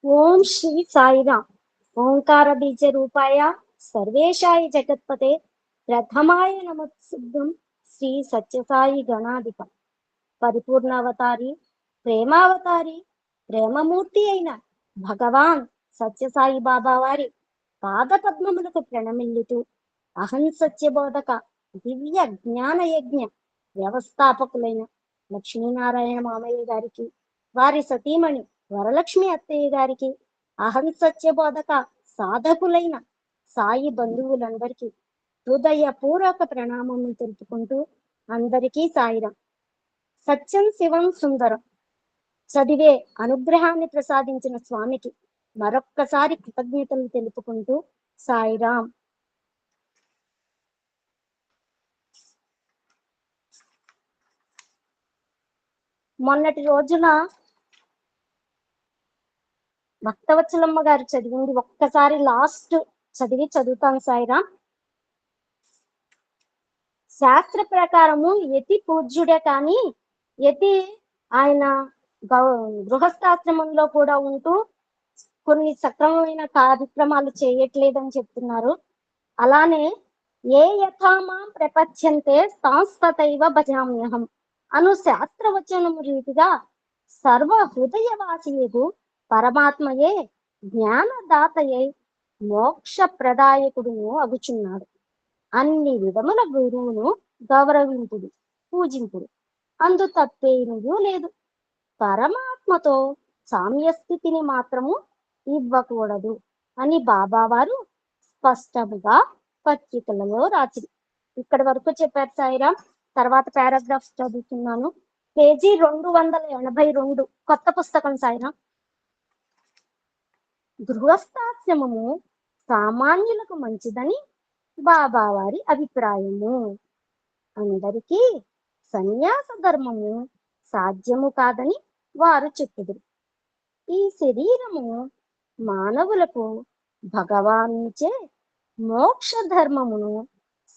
ఓం శ్రీ సాయిరామ్. ఓంకార బీజ రూపాయ సర్వేశాయ జగత్పతే ప్రథమాయ నమస్సుద్ధం శ్రీ సత్యసాయి గణాధిప పరిపూర్ణావతారి ప్రేమావతారి ప్రేమమూర్తి అయిన భగవాన్ సత్యసాయి బాబా వారి పాద పద్మములకు ప్రణమిల్లుతూ అహం సత్యబోధక దివ్య జ్ఞాన యజ్ఞ వ్యవస్థాపకులైన లక్ష్మీనారాయణ మామయ్య గారికి, వారి సతీమణి వరలక్ష్మి అత్తయ్య గారికి, అహం సత్యబోధక సాధకులైన సాయి బంధువులందరికీ హృదయపూర్వక ప్రణామం తెలుపుకుంటూ అందరికీ సాయిరాం. సత్యం శివం సుందరం చదివే అనుగ్రహాన్ని ప్రసాదించిన స్వామికి మరొక్కసారి కృతజ్ఞతలు తెలుపుకుంటూ సాయిరాం. మొన్నటి రోజున భక్తవత్సలమ్మ గారు చదివింది ఒక్కసారి లాస్ట్ చదువుతాను సాయిరాం. శాస్త్ర ప్రకారము యతి పూజ్యుడే కానీ యతి ఆయన గృహస్థాశ్రమంలో కూడా ఉంటూ కొన్ని సక్రమమైన కార్యక్రమాలు చేయట్లేదని చెప్తున్నారు. అలానే ఏ యథామాం ప్రపంచంతే సంస్థతైవ భజామ్యహం అను శాస్త్రవచనము రీతిగా సర్వ హృదయవాసియకు పరమాత్మయే జ్ఞానదాతయే మోక్ష ప్రదాయకుడును అగుచున్నాడు. అన్ని విధముల గురువును గౌరవింపుడు, పూజింపుడు, అందు తప్పేమీ లేదు. పరమాత్మతో సామ్యస్థితిని మాత్రము ఇవ్వకూడదు అని బాబావారు స్పష్టముగా పత్రికలలో రాసి ఇక్కడి వరకు చెప్పారు సాయిరాం. తర్వాత పారాగ్రాఫ్ చదువుతున్నాను. పేజీ 282, కొత్త పుస్తకం సాయిరాం. గృహస్థాశ్రమము సామాన్యులకు మంచిదని బాబావారి అభిప్రాయము. అందరికీ సన్యాస ధర్మము సాధ్యము కాదని వారు చెప్పుదురు. ఈ శరీరము మానవులకు భగవానుచే మోక్ష ధర్మమును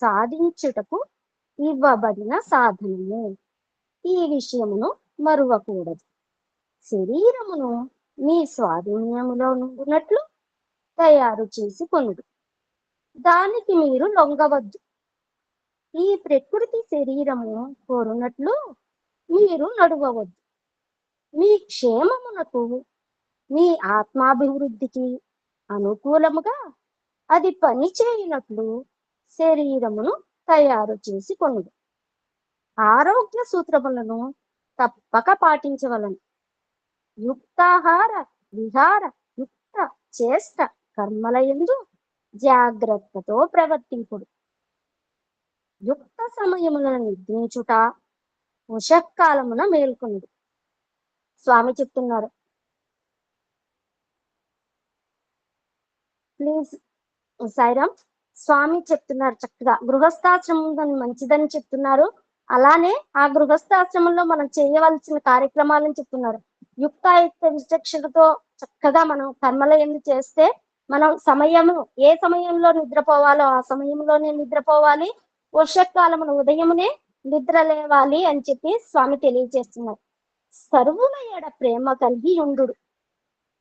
సాధించుటకు ఇవ్వబడిన సాధనము. ఈ విషయమును మరువకూడదు. శరీరమును మీ స్వాధీనములో ఉన్నట్లు తయారు చేసి కొనుడు, దానికి మీరు లొంగవద్దు. ఈ ప్రకృతి శరీరము కోరునట్లు మీరు నడువవద్దు. మీ క్షేమమునకు మీ ఆత్మాభివృద్ధికి అనుకూలముగా అది పని చేయనట్లు శరీరమును తయారు చేసి కొనుడు. ఆరోగ్య సూత్రములను తప్పక పాటించవలను. యుక్తాహార విహార యుక్త చేష్ట కర్మలయందు జాగ్రత్తతో ప్రవర్తింపుడు. యుక్త సమయములను నిద్రించుట, ఉషకాలమున మేల్కొనుడు. స్వామి చెప్తున్నారు. ప్లీజ్ సాయిరాం. స్వామి చెప్తున్నారు చక్కగా గృహస్థాశ్రమం మంచిదని చెప్తున్నారు. అలానే ఆ గృహస్థాశ్రమంలో మనం చేయవలసిన కార్యక్రమాలను చెప్తున్నారు. యుక్తాయుక్త విచక్షణతో చక్కగా మనం కర్మలయందు చేస్తే మనం ఏ సమయంలో నిద్రపోవాలో ఆ సమయంలోనే నిద్రపోవాలి. వర్షకాలమున ఉదయమునే నిద్ర లేవాలి అని చెప్పి స్వామి తెలియజేస్తున్నారు. సర్వుల ఎడ ప్రేమ కలిగి ఉండు.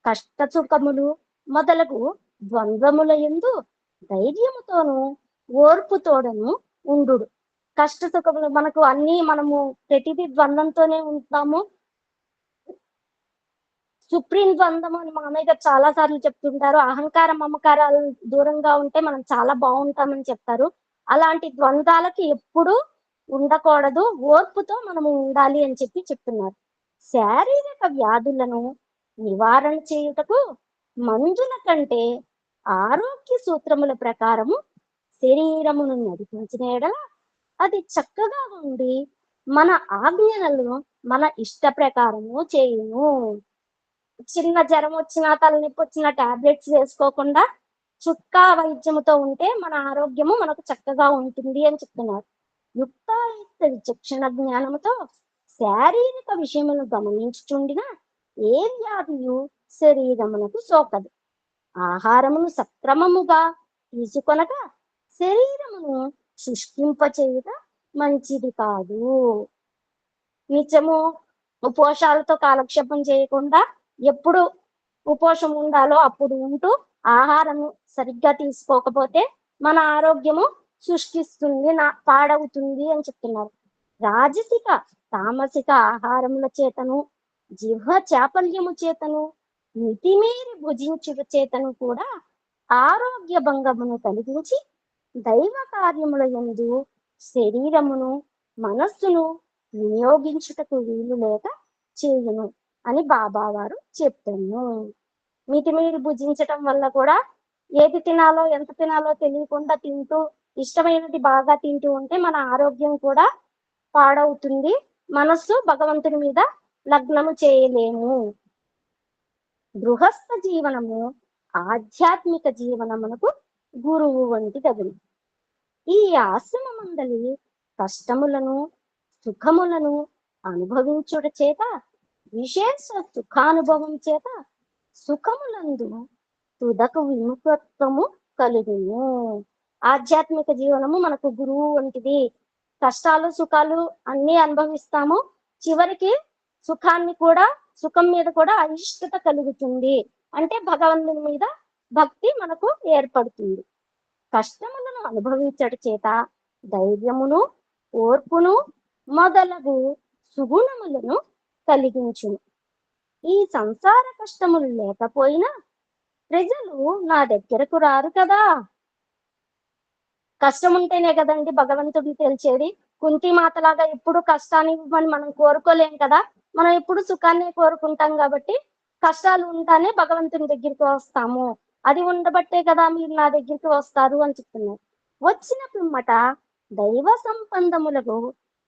కష్ట సుఖములు మొదలగు ద్వంద్వముల యందు ధైర్యముతోనూ ఓర్పుతోడను ఉండు. కష్ట సుఖములు మనకు అన్ని మనము ప్రతిదీ ద్వంద్వంతోనే ఉంటాము. సుప్రీం ద్వంద్వం అని మామయ్య గారు చాలా సార్లు చెప్తుంటారు. అహంకారం మమకారాలు దూరంగా ఉంటే మనం చాలా బాగుంటామని చెప్తారు. అలాంటి ద్వంద్వాలకి ఎప్పుడు ఉండకూడదు, ఓర్పుతో మనము ఉండాలి అని చెప్పి చెప్తున్నారు. శారీరక వ్యాధులను నివారణ చేయుటకు మందుల కంటే ఆరోగ్య సూత్రముల ప్రకారము శరీరమును నడిపించిన ఎడల అది చక్కగా ఉండి మన ఆజ్ఞలను మన ఇష్ట ప్రకారము చేయును. చిన్న జ్వరం వచ్చినా తలనొప్పి వచ్చినా టాబ్లెట్స్ వేసుకోకుండా చుక్కా వైద్యముతో ఉంటే మన ఆరోగ్యము మనకు చక్కగా ఉంటుంది అని చెప్తున్నారు. యుక్తాయుక్త విచక్షణ జ్ఞానముతో శారీరక విషయములను గమనించుచుండిన ఏ వ్యాధియు శరీరమునకు సోకదు. ఆహారమును సక్రమముగా తీసుకొనక శరీరమును శుష్కింపచేయుట మంచిది కాదు. నిత్యము పోషాలతో కాలక్షేపం చేయకుండా ఎప్పుడు ఉపోషం ఉండాలో అప్పుడు ఉంటూ ఆహారం సరిగ్గా తీసుకోకపోతే మన ఆరోగ్యము సృష్టిస్తుంది, పాడవుతుంది అని చెప్తున్నారు. రాజసిక తామసిక ఆహారముల చేతను, జిహ్వ చాపల్యము చేతను, మితిమీరి భుజించుట చేతను కూడా ఆరోగ్య భంగమును కలిగించి దైవ కార్యముల యందు శరీరమును మనస్సును వినియోగించుటకు వీలు లేక చేయును అని బాబా వారు చెప్పాను. మితిమీరి భుజించటం వల్ల కూడా ఏది తినాలో ఎంత తినాలో తెలియకుండా తింటూ ఇష్టమైనది బాగా తింటూ ఉంటే మన ఆరోగ్యం కూడా పాడవుతుంది, మనస్సు భగవంతుని మీద లగ్నము చేయలేము. గృహస్థ జీవనము ఆధ్యాత్మిక జీవనమునకు గురువు వంటి తగును. ఈ ఆశ్రమ మండలి కష్టములను సుఖములను అనుభవించుట చేత విశేష సుఖానుభవం చేత సుఖములందు తుదకు విముఖత్వము కలుగును. ఆధ్యాత్మిక జీవనము మనకు గురువు వంటిది. కష్టాలు సుఖాలు అన్ని అనుభవిస్తాము, చివరికి సుఖం మీద కూడా అయిష్టత కలుగుతుంది. అంటే భగవంతుని మీద భక్తి మనకు ఏర్పడుతుంది. కష్టములను అనుభవించట చేత ధైర్యమును ఓర్పును మొదలగు సుగుణములను కలిగించును. ఈ సంసార కష్టములు లేకపోయినా ప్రజలు నా దగ్గరకు రారు కదా. కష్టం ఉంటేనే కదండి భగవంతుడిని తెలిసేది. కుంతి మాతలాగా ఎప్పుడు కష్టాన్ని మనం కోరుకోలేం కదా. మనం ఎప్పుడు సుఖాన్ని కోరుకుంటాం కాబట్టి కష్టాలు ఉంటానే భగవంతుని దగ్గరికి వస్తాము. అది ఉండబట్టే కదా మీరు నా దగ్గరికి వస్తారు అని చెప్తున్నారు. వచ్చిన పిమ్మట దైవ సంబంధములకు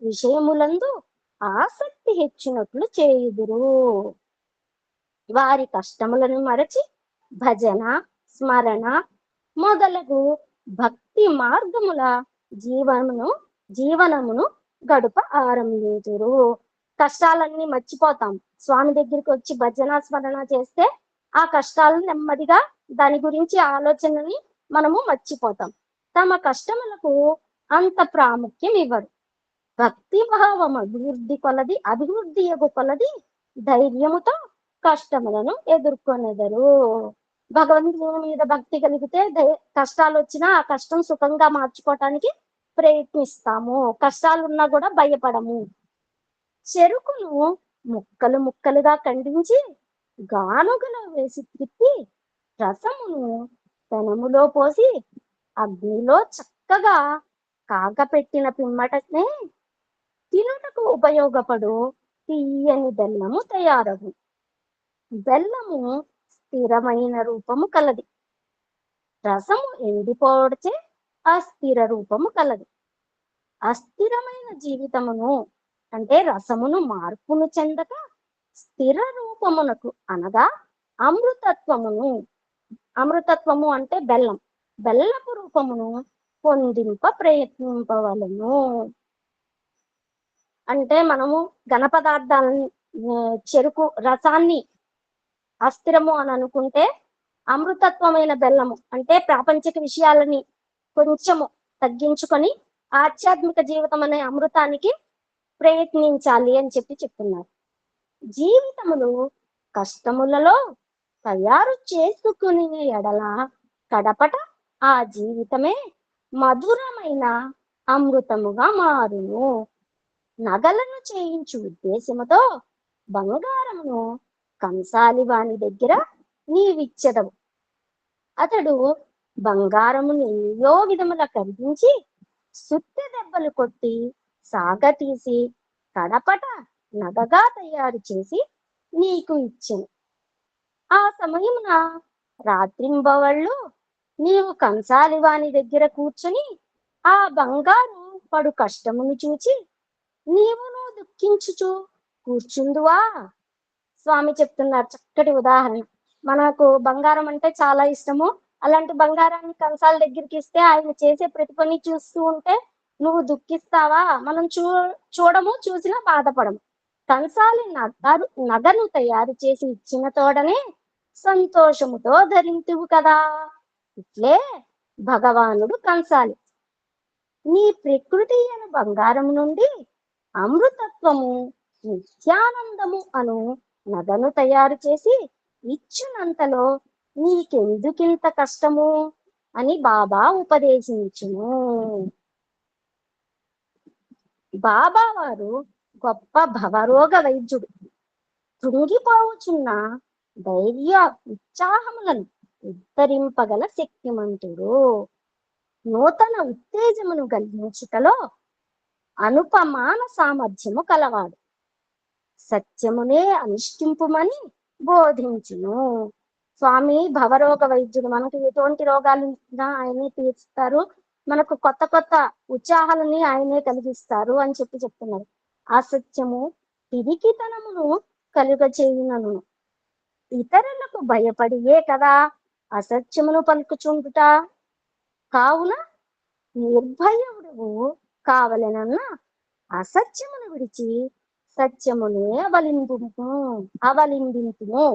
విషయములందు ఆసక్తి హెచ్చినట్లు చేయుదురు. వారి కష్టములను మరచి భజన స్మరణ మొదలగు భక్తి మార్గముల జీవనమును గడుప ఆరంభించురు. కష్టాలన్నీ మర్చిపోతాం. స్వామి దగ్గరికి వచ్చి భజన స్మరణ చేస్తే ఆ కష్టాలను నెమ్మదిగా దాని గురించి ఆలోచనని మనము మర్చిపోతాం. తమ కష్టములకు అంత ప్రాముఖ్యం ఇవ్వరు. భక్తి భావం అభివృద్ధి కొలది ధైర్యముతో కష్టములను ఎదుర్కొనేదరు. భగవంతుని మీద భక్తి కలిగితే కష్టాలు వచ్చినా ఆ కష్టం సుఖంగా మార్చుకోవటానికి ప్రయత్నిస్తాము. కష్టాలు ఉన్నా కూడా భయపడము. చెరుకును ముక్కలు ముక్కలుగా ఖండించి గానుగలో వేసి తిప్పి రసమును పెనములో పోసి అగ్నిలో చక్కగా కాగపెట్టిన పిమ్మటనే తినుటకు ఉపయోగపడు తీయని బెల్లము తయారగు. బెల్లము స్థిరమైన రూపము కలది. రసము ఎండిపోవడచే అస్థిర రూపము కలది. అస్థిరమైన జీవితమును అంటే రసమును మార్పును చెందక స్థిర రూపమునకు అనగా అమృతత్వము అంటే బెల్లపు రూపమును పొందింప ప్రయత్నింపవలను. అంటే మనము ఘన పదార్థాలని చెరుకు రసాన్ని అస్థిరము అని అనుకుంటే అమృతత్వమైన బెల్లము అంటే ప్రాపంచిక విషయాలని కొంచెము తగ్గించుకొని ఆధ్యాత్మిక జీవితం అనే అమృతానికి ప్రయత్నించాలి అని చెప్తున్నారు. జీవితములు కష్టములలో తయారు చేసుకునే ఎడల కడపట ఆ జీవితమే మధురమైన అమృతముగా మారును. నగలను చేయించు ఉద్దేశముతో బంగారమును కంసాలి వాని దగ్గర నీవిచ్చదవు. అతడు బంగారమును ఎన్నో విధముల కరిగించి సుత్తె దెబ్బలు కొట్టి సాగతీసి కడపట నగగా తయారు చేసి నీకు ఇచ్చెను. ఆ సమయమున రాత్రింబవళ్ళు నీవు కంసాలి వాని దగ్గర కూర్చొని ఆ బంగారు పడు కష్టమును చూచి నీవును దుఃఖించుచు కూర్చుందువా. స్వామి చెప్తున్నారు చక్కటి ఉదాహరణ. మనకు బంగారం అంటే చాలా ఇష్టము. అలాంటి బంగారాన్ని కంసాల దగ్గరికి ఇస్తే ఆయన చేసే ప్రతి పని చూస్తూ ఉంటే నువ్వు దుఃఖిస్తావా? మనం చూడము, చూసినా బాధపడము. కంసాలి నగను తయారు చేసి ఇచ్చిన తోడనే సంతోషముతో ధరింతువు కదా. ఇట్లే భగవానుడు కంసాలి నీ ప్రకృతి అను బంగారము నుండి అమృతత్వము నిత్యానందము అను నగను తయారు చేసి ఇచ్చినంతలో నీకెందుకింత కష్టము అని బాబా ఉపదేశించును. బాబా వారు గొప్ప భవరోగ వైద్యుడు. కృంగిపోవచున్న ధైర్య ఉత్సాహములను ఉద్ధరింపగల శక్తిమంతుడు. నూతన ఉత్తేజమును కలిగించుటలో అనుపమాన సామర్థ్యము కలవాడు. సత్యమునే అనుష్ఠింపుమని బోధించును. స్వామి భవరోగ వైద్యుడు. మనకు ఎటువంటి రోగాలు ఆయనే తీరుస్తారు, మనకు కొత్త కొత్త ఉత్సాహాలని ఆయనే కలిగిస్తారు అని చెప్తున్నారు. అసత్యము పిరికితనమును కలుగచేయునను. ఇతరులకు భయపడియే కదా అసత్యమును పలుకుచుండుట. కావున నిర్భయుడు కావలెనన్న అసత్యమును విడిచి సత్యమునే అవలింబింతుము.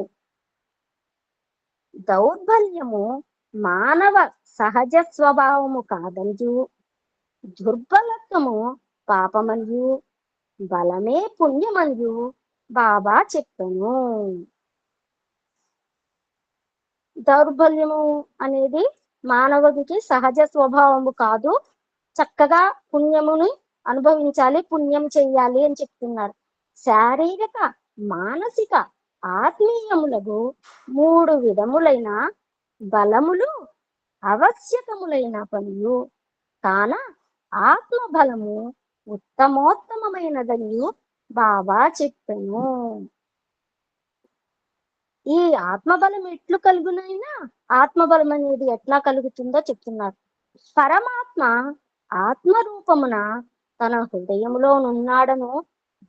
దౌర్బల్యము మానవ సహజ స్వభావము కాదనియు, దుర్బలత్వము పాపమనియు, బలమే పుణ్యమనియు బాబా చెప్పను. దౌర్బల్యము అనేది మానవుడికి సహజ స్వభావము కాదు, చక్కగా పుణ్యముని అనుభవించాలి, పుణ్యం చెయ్యాలి అని చెప్తున్నారు. శారీరక, మానసిక, ఆత్మీయములకు 3 విధములైన బలములు ఆవశ్యకములైన పనులు కాన ఆత్మబలము ఉత్తమోత్తమైనదని బాబా చెప్పెను. ఈ ఆత్మబలం ఎట్లు కలుగునైనా ఆత్మబలం అనేది ఎట్లా కలుగుతుందో చెప్తున్నారు. పరమాత్మ ఆత్మరూపమున తన హృదయములో నున్నాడను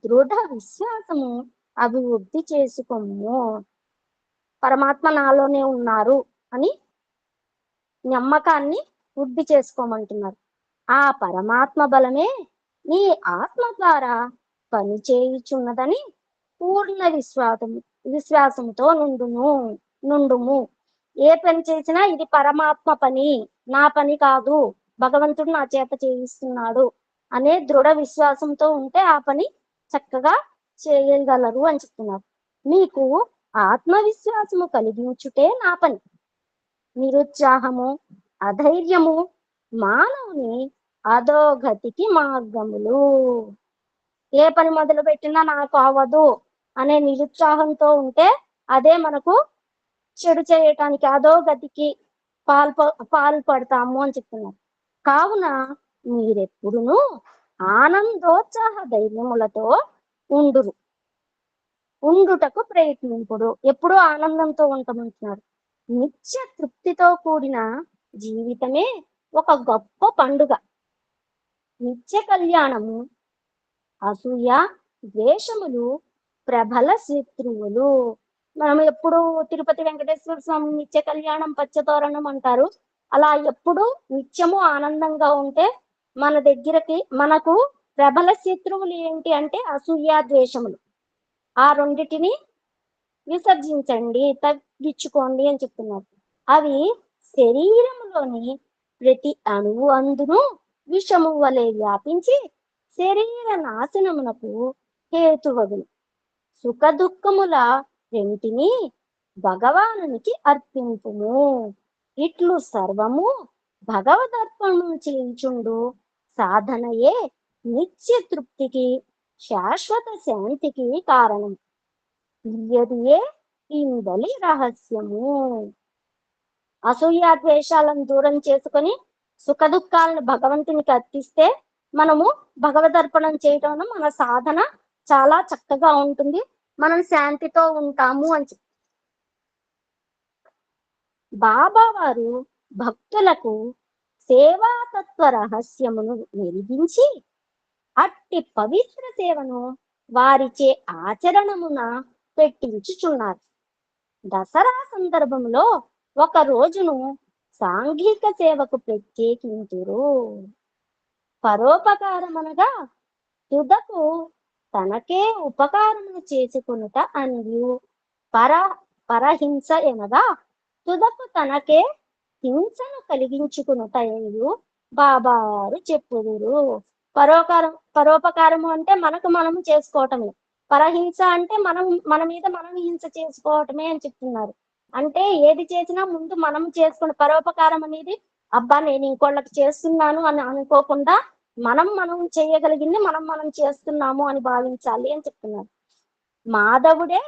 దృఢ విశ్వాసము అభివృద్ధి చేసుకోము. పరమాత్మ నాలోనే ఉన్నారు అని నమ్మకాన్ని వృద్ధి చేసుకోమంటున్నారు. ఆ పరమాత్మ బలమే నీ ఆత్మ ద్వారా పని చేయుచున్నదని పూర్ణ విశ్వాసంతో నుండుము. ఏ పని చేసినా ఇది పరమాత్మ పని, నా పని కాదు, భగవంతుడు నా చేత చేయిస్తున్నాడు అనే దృఢ విశ్వాసంతో ఉంటే ఆ పని చక్కగా చేయగలరు అని చెప్తున్నారు. మీకు ఆత్మవిశ్వాసము కలిగించుటే నా పని. నిరుత్సాహము, అధైర్యము మానవుని అధోగతికి మార్గములు. ఏ పని మొదలు పెట్టినా నాకు అవ్వదు అనే నిరుత్సాహంతో ఉంటే అదే మనకు చెడు చేయటానికి, అధోగతికి పాల్పడతాము అని చెప్తున్నారు. కావున మీరెప్పుడును ఆనందోత్సాహ ధైర్యములతో ఉండుటకు ప్రయత్నింపుడు. ఎప్పుడూ ఆనందంతో ఉంటామంటున్నారు. నిత్య తృప్తితో కూడిన జీవితమే ఒక గొప్ప పండుగ. నిత్య కళ్యాణము, అసూయ, ద్వేషములు ప్రబల శత్రువులు. మనం ఎప్పుడు తిరుపతి వెంకటేశ్వర స్వామి నిత్య కళ్యాణం పచ్చతోరణం అంటారు. అలా ఎప్పుడు నిత్యము ఆనందంగా ఉంటే మన దగ్గరకి మనకు ప్రబల శత్రువులు ఏంటి అంటే అసూయ, ద్వేషములు. ఆ రెండిటిని విసర్జించండి, తగ్గించుకోండి అని చెప్తున్నారు. అవి శరీరంలోని ప్రతి అణువు అందును విషము వలె వ్యాపించి శరీర నాశనమునకు హేతువగును. సుఖ దుఃఖముల రెంటిని భగవానునికి అర్పింపుము. ఇట్లు సర్వము భగవదర్పణము చేయుచుండు సాధనయే నిత్య తృప్తికి, శాశ్వత శాంతికి కారణం. ఇయ్యదియే ఇందలి రహస్యము. అసూయ ద్వేషాలను దూరం చేసుకొని సుఖ దుఃఖాలను భగవంతునికి అర్పిస్తే మనము భగవదర్పణం చేయటం మన సాధన చాలా చక్కగా ఉంటుంది, మనం శాంతితో ఉంటాము అని బాబా వారు భక్తులకు సేవాతత్వ రహస్యమును వెలిగించి అట్టి పవిత్ర సేవను వారిచే ఆచరణమున పెట్టించుచున్నారు. దసరా సందర్భంలో ఒక రోజును సాంఘిక సేవకు ప్రత్యేకించురు. పరోపకారమనగా తుదకు తనకే ఉపకారమును చేసుకొనుట అనియు, పరహింస ఎనగా తుదకు తనకే హింసను కలిగించుకునుట అనియు బాబావారు చెప్పుదురు. పరోపకారము అంటే మనకు మనము చేసుకోవటమే, పరహింస అంటే మన మీద మనం హింస చేసుకోవటమే అని చెప్తున్నారు. అంటే ఏది చేసినా ముందు మనం చేసుకున్న పరోపకారం అనేది అబ్బా నేను ఇంకోళ్ళకి చేస్తున్నాను అని అనుకోకుండా మనం చేయగలిగింది మనం చేస్తున్నాము అని భావించాలి అని చెప్తున్నారు. మాధవుడే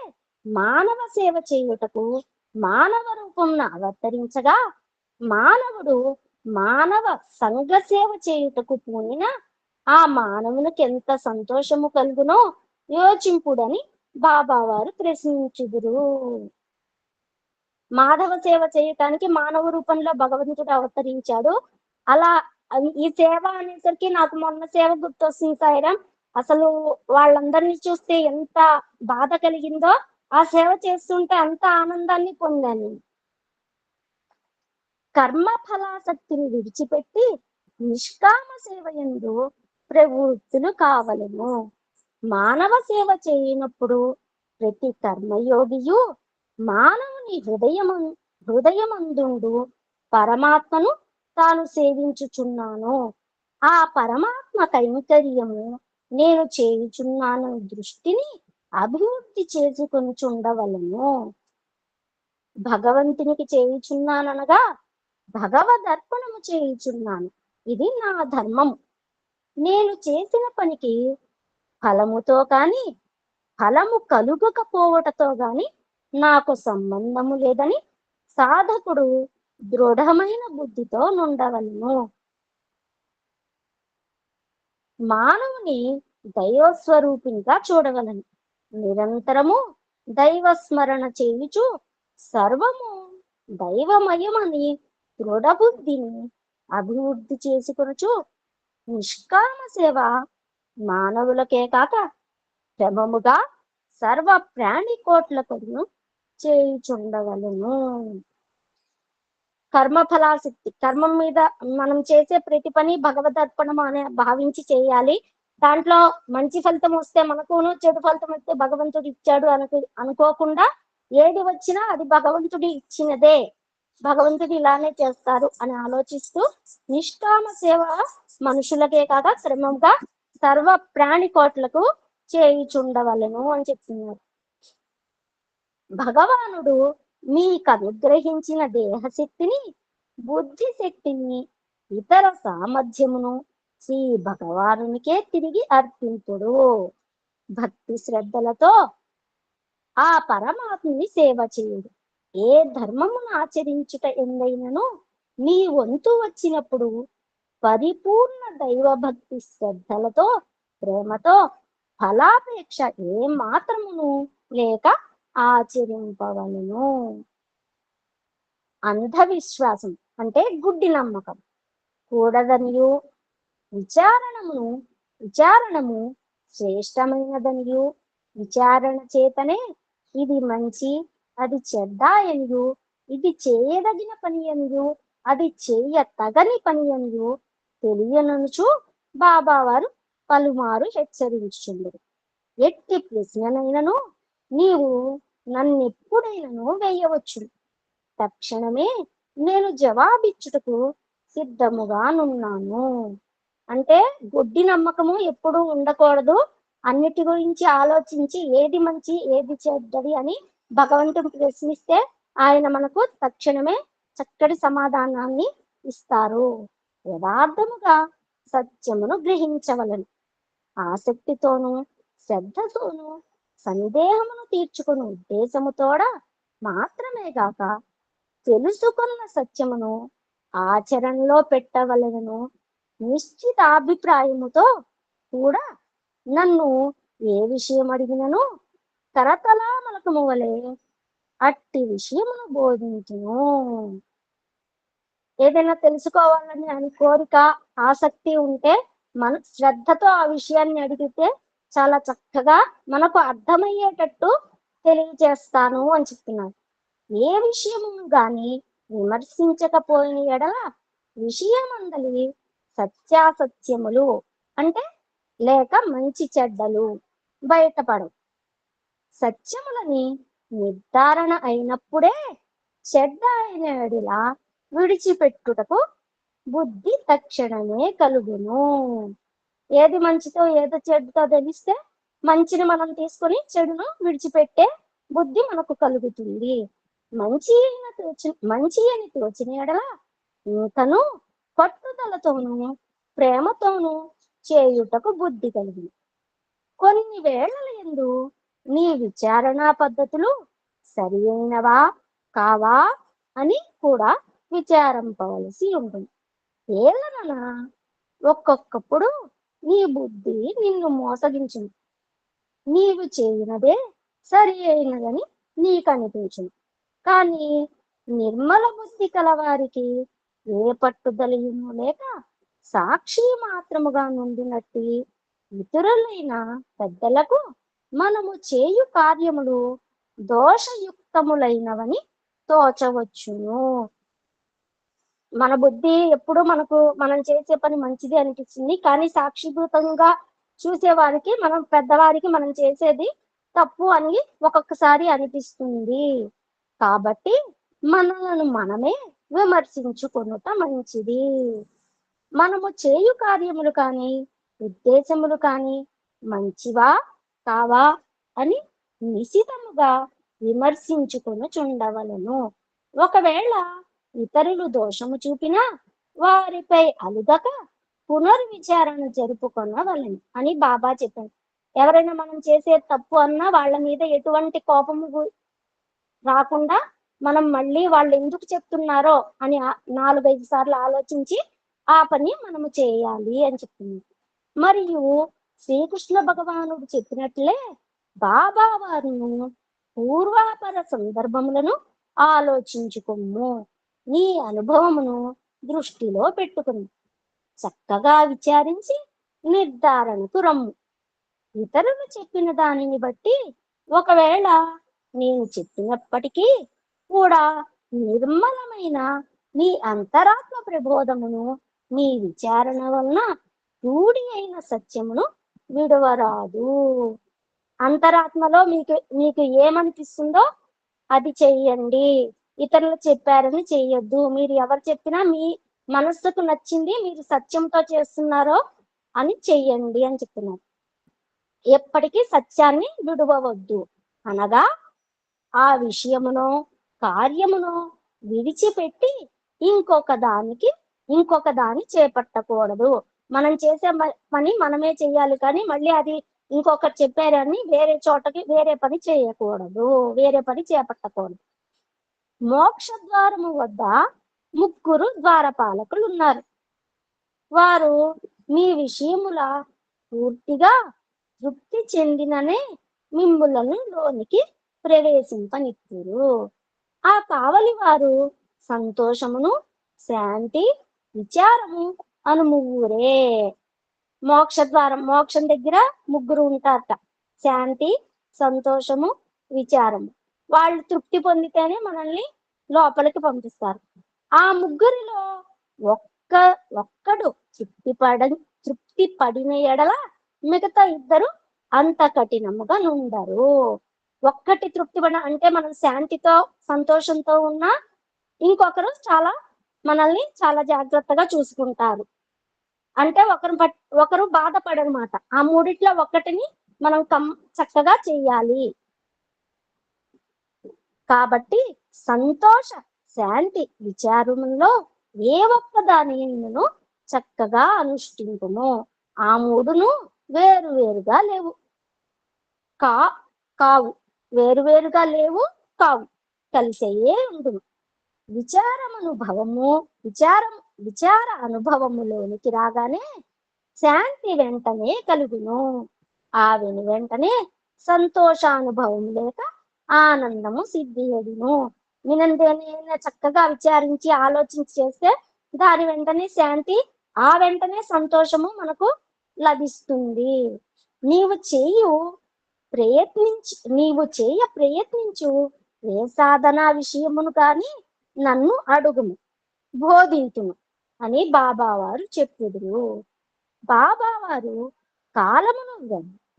మానవ సేవ చేయుటకు మానవ రూపంన అవతరించగా మానవుడు మానవ సంఘ సేవ చేయుటకు పూనిన ఆ మానవునికి ఎంత సంతోషము కలుగునో యోచింపుడని బాబావారు ప్రశ్నించుదురు. మాధవ సేవ చేయటానికి మానవ రూపంలో భగవంతుడు అవతరించాడు. అలా ఈ సేవ అనేసరికి నాకు మొన్న సేవ గుర్తొస్తుంది సాయిరాం. అసలు వాళ్ళందరినీ చూస్తే ఎంత బాధ కలిగిందో, ఆ సేవ చేస్తుంటే అంత ఆనందాన్ని పొందాను. కర్మ ఫలాసక్తిని విడిచిపెట్టి నిష్కామ సేవ యందు ప్రవృత్తులు కావలను. మానవ సేవ చేయనప్పుడు ప్రతి కర్మయోగియు మానవుని హృదయమందుండు పరమాత్మను తాను సేవించుచున్నాను, ఆ పరమాత్మ కైంకర్యము నేను చేయుచున్నాను దృష్టిని అభివృద్ధి చేసుకొనుచుండవలను. భగవంతునికి చేయుచున్నాననగా భగవదర్పణము చేయుచున్నాను, ఇది నా ధర్మము. నేను చేసిన పనికి ఫలముతో కాని ఫలము కలుగకపోవటతో గాని నాకు సంబంధము లేదని సాధకుడు దృఢమైన బుద్ధితో నుండవలను. మానవుని దైవస్వరూపినిగా చూడవలను. నిరంతరము దైవస్మరణ చేయుచు సర్వము దైవమయమని దృఢబుద్ధిని అభివృద్ధి చేసుకొనుచు నిష్కామ సేవ మానవులకే కాక క్రమముగా సర్వ ప్రాణి కోట్లకు చేయుచుండవలను. కర్మఫలాసక్తి, కర్మం మీద మనం చేసే ప్రతి పని భగవదర్పణం అనే భావించి చేయాలి. దాంట్లో మంచి ఫలితం వస్తే మనకును, చెడు ఫలితం వస్తే భగవంతుడు ఇచ్చాడు అనుకోకుండా ఏది వచ్చినా అది భగవంతుడి ఇచ్చినదే, భగవంతుడు ఇలానే చేస్తారు అని ఆలోచిస్తూ నిష్కామ సేవ మనుషులకే కాక క్రమంగా సర్వ ప్రాణి కోట్లకు చేయుచుండవలను అని చెప్తున్నారు. భగవానుడు మీకు అనుగ్రహించిన దేహశక్తిని, బుద్ధి శక్తిని, ఇతర సామర్థ్యమును శ్రీ భగవానునికే తిరిగి అర్పించుడు. భక్తి శ్రద్ధలతో ఆ పరమాత్ముని సేవ చేయుడు. ఏ ధర్మమును ఆచరించుట ఎందైనను నీ వంతు వచ్చినప్పుడు పరిపూర్ణ దైవభక్తి శ్రద్ధలతో ప్రేమతో ఫలాపేక్ష ఏ మాత్రమును లేక ఆచరింపవలను. అంధవిశ్వాసం అంటే గుడ్డి నమ్మకం కూడదనియు విచారణము శ్రేష్టమైనదనియు విచారణ చేతనే ఇది మంచి అది చెడ్డ అనియు, ఇది చేయదగిన పని అనియు అది చేయ తగని పని అనియు తెలియననుచు బాబావారు పలుమారు హెచ్చరించుచుండరు. ఎట్టి ప్రశ్ననైనను నీవు నన్నెప్పుడైనను వేయవచ్చు, తక్షణమే నేను జవాబిచ్చుటకు సిద్ధముగానున్నాను. అంటే గుడ్డి నమ్మకము ఎప్పుడూ ఉండకూడదు. అన్నిటి గురించి ఆలోచించి ఏది మంచి ఏది చెడ్డది అని భగవంతుడు ప్రశ్నిస్తే ఆయన మనకు తక్షణమే చక్కటి సమాధానాన్ని ఇస్తారు. యథార్థముగా సత్యమును గ్రహించవలను. ఆసక్తితోనూ శ్రద్ధతోనూ సందేహమును తీర్చుకుని ఉద్దేశముతోడ మాత్రమే గాక తెలుసుకున్న సత్యమును ఆచరణలో పెట్టవలెను నిశ్చితాభిప్రాయముతో కూడా నన్ను ఏ విషయం అడిగినను కరతలామలకము వలె అట్టి విషయమును బోధించును. ఏదైనా తెలుసుకోవాలని అని కోరిక ఆసక్తి ఉంటే మన శ్రద్ధతో ఆ విషయాన్ని అడిగితే చాలా చక్కగా మనకు అర్థమయ్యేటట్టు తెలియజేస్తాను అని చెప్తున్నారు. ఏ విషయము గాని విమర్శించకపోయిన ఎడల విషయమందలి సత్యాసత్యములు అంటే లేక మంచి చెడ్డలు బయటపడవు. సత్యములని నిర్ధారణ అయినప్పుడే చెడ్డ అయిన ఎడల విడిచిపెట్టుటకు బుద్ధి తక్షణమే కలుగును. ఏది మంచితో ఏదో చెడ్డతో తెలిస్తే మంచిని మనం తీసుకొని చెడును విడిచిపెట్టే బుద్ధి మనకు కలుగుతుంది. మంచి అని తోచిన ఎడల ఇంకను పట్టుదలతోనూ ప్రేమతోనూ చేయుటకు బుద్ధి కలిగి కొన్ని వేళల యందు నీ విచారణా పద్ధతులు సరి అయినవా కావా అని కూడా విచారింపవలసి ఉంటుంది. ఏలనన ఒక్కొక్కప్పుడు నీ బుద్ధి నిన్ను మోసగించును, నీవు చేయనదే సరి అయినదని నీకు అనిపించును. కానీ నిర్మల బుద్ధి కలవారికి ఏ పట్టుదలయును లేక సాక్షి మాత్రముగా నుండినట్టి ఇతరులైన పెద్దలకు మనము చేయు కార్యములు దోషయుక్తములైనవని తోచవచ్చును. మన బుద్ధి ఎప్పుడు మనం చేసే పని మంచిది అనిపిస్తుంది, కానీ సాక్షిభూతంగా చూసేవారికి పెద్దవారికి మనం చేసేది తప్పు అని ఒక్కొక్కసారి అనిపిస్తుంది. కాబట్టి మనలను మనమే విమర్శించుకొనుట మంచిది. మనము చేయు కార్యములు కానీ ఉద్దేశములు కానీ మంచివా కావా అని నిశితముగా విమర్శించుకొనుచుండవలెను. ఒకవేళ ఇతరులు దోషము చూపినా వారిపై అలుగక పునర్విచారణ జరుపుకొనవలెను అని బాబా చెప్పారు. ఎవరైనా మనం చేసే తప్పు అన్నా వాళ్ళ మీద ఎటువంటి కోపము రాకుండా మనం మళ్ళీ వాళ్ళు ఎందుకు చెప్తున్నారో అని 4-5 సార్లు ఆలోచించి ఆ పని మనము చేయాలి అని చెప్తుంది. మరియు శ్రీకృష్ణ భగవానుడు చెప్పినట్లే బాబా వారును పూర్వాపర సందర్భములను ఆలోచించుకొమ్ము, నీ అనుభవమును దృష్టిలో పెట్టుకుని చక్కగా విచారించి నిర్ధారణకు రమ్ము. ఇతరులు చెప్పిన దానిని బట్టి ఒకవేళ నేను చెప్పినప్పటికీ కూడా నిర్మలమైన నీ అంతరాత్మ ప్రబోధమును నీ విచారణ వలన రూఢి అయిన సత్యమును విడవరాదు. అంతరాత్మలో మీకు ఏమనిపిస్తుందో అది చెయ్యండి, ఇతరులు చెప్పారని చెయ్యొద్దు. మీరు ఎవరు చెప్పినా మీ మనస్సుకు నచ్చింది మీరు సత్యంతో చేస్తున్నారో అని చెయ్యండి అని చెప్తున్నారు. ఎప్పటికీ సత్యాన్ని విడువవద్దు అనగా ఆ విషయమునో కార్యమునో విడిచిపెట్టి ఇంకొక దాన్ని చేపట్టకూడదు. మనం చేసే పని మనమే చెయ్యాలి, కానీ మళ్ళీ అది ఇంకొకరు చెప్పారని వేరే చోటకి వేరే పని చేయకూడదు, వేరే పని చేపట్టకూడదు. మోక్ష ద్వారము వద్ద 3 ద్వారపాలకులు ఉన్నారు. వారు మీ విషయముల పూర్తిగా తృప్తి చెందిననే మిమ్ములను లోనికి ప్రవేశింపనిత్తురు. ఆ కావలి వారు సంతోషమును శాంతి విచారము అను 3 మోక్షం దగ్గర 3 ఉంటారట. శాంతి సంతోషము విచారము. వాళ్ళు తృప్తి పొందితేనే మనల్ని లోపలికి పంపిస్తారు. ఆ 3లో ఒక్కడు తృప్తి పడిన ఎడల మిగతా 2 అంత కఠినముగా నుండరు. ఒక్కటి తృప్తి అంటే మనం శాంతితో సంతోషంతో ఉన్నా ఇంకొకరు మనల్ని చాలా జాగ్రత్తగా చూసుకుంటారు. అంటే ఒకరు బాధపడనమాట. ఆ 3లో ఒక్కటిని మనం చక్కగా చెయ్యాలి. కాబట్టి సంతోష శాంతి విచారములో ఏ ఒక్క దానిని చక్కగా అనుష్ఠింపుము. ఆ 3ను వేరువేరుగా లేవు కావు వేరువేరుగా లేవు కావు, కలిసే ఉండును. విచార అనుభవములోనికి రాగానే శాంతి వెంటనే కలుగును. ఆ వెంటనే సంతోషానుభవం లేక ఆనందము సిద్ధియడును. దేనైనా చక్కగా విచారించి ఆలోచించి చేస్తే దాని వెంటనే శాంతి, ఆ వెంటనే సంతోషము మనకు లభిస్తుంది. నీవు ప్రయత్నించు ఏ సాధన విషయమును కాని నన్ను అడుగుము, బోధింతును అని బాబావారు చెప్పుదురు. బాబావారు కాలమును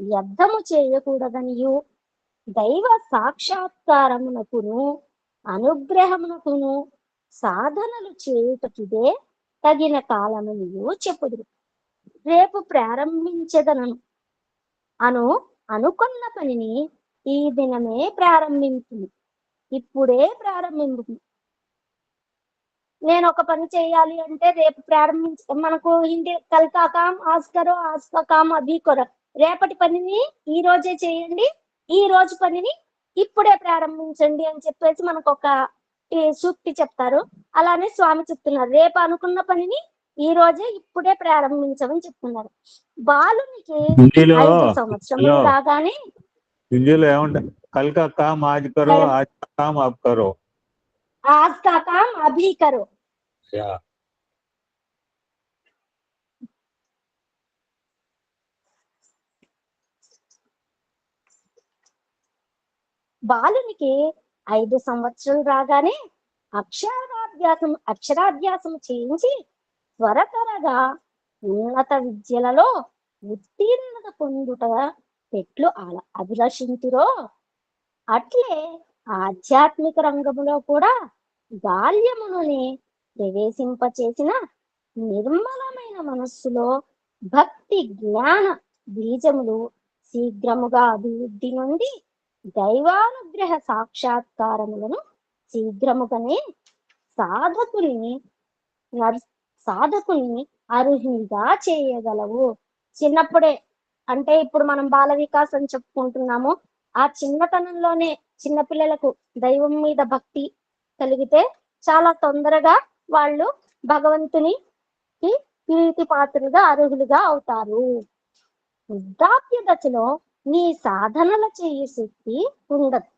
వ్యర్థము చేయకూడదనియు దైవ సాక్షాత్కారమునకును అనుగ్రహమునకును సాధనలు చేయుటకిదే తగిన కాలమును చెప్పుదురు. రేపు ప్రారంభించదనను అనుకున్న పనిని ఈ దినమే ప్రారంభించింది, ఇప్పుడే ప్రారంభించింది. నేను ఒక పని చేయాలి అంటే రేపు మనకు హిందీ కల్ కా కామ్ ఆజ్ కరో, ఆజ్ కా కామ్ అభీ కరో. రేపటి పనిని ఈ రోజే చేయండి, ఈ రోజు పనిని ఇప్పుడే ప్రారంభించండి అని చెప్పేసి మనకు ఒక సూక్తి చెప్తారు. అలానే స్వామి చెప్తున్నారు, రేపు అనుకున్న పనిని ఈ రోజే ఇప్పుడే ప్రారంభించమని చెప్తున్నారు. బాలునికి 5 సంవత్సరములు రాగానే హిందీలో ఏమంటారు? కల్ కా కామ్ ఆజ్ కరో, ఆజ్ కా కామ్ అబ్ కరో, ఆజ్ కా కామ్ అభీ కరో. బాలునికి 5 సంవత్సరాలు రాగానే అక్షరాభ్యాసం చేయించి త్వరగా ఉన్నత విద్యలలో ఉత్తీర్ణత పొందుట ఎట్లు అభిలషింతురో అట్లే ఆధ్యాత్మిక రంగములో కూడా బాల్యమును ప్రవేశింపచేసిన నిర్మలమైన మనస్సులో భక్తి జ్ఞాన బీజములు శీఘ్రముగా అభివృద్ధి నుండి దైవానుగ్రహ సాక్షాత్కారములను శీఘ్రముగానే సాధకుని అర్హునిగా చేయగలవు. చిన్నప్పుడే అంటే ఇప్పుడు మనం బాల వికాసం చెప్పుకుంటున్నాము, ఆ చిన్నతనంలోనే చిన్నపిల్లలకు దైవం మీద భక్తి కలిగితే చాలా తొందరగా వాళ్ళు భగవంతునికి ప్రీతి పాత్రులుగా అర్హులుగా అవుతారు. వృద్ధాప్య దశలో నీ సాధనల చేయ శక్తి ఉండదు.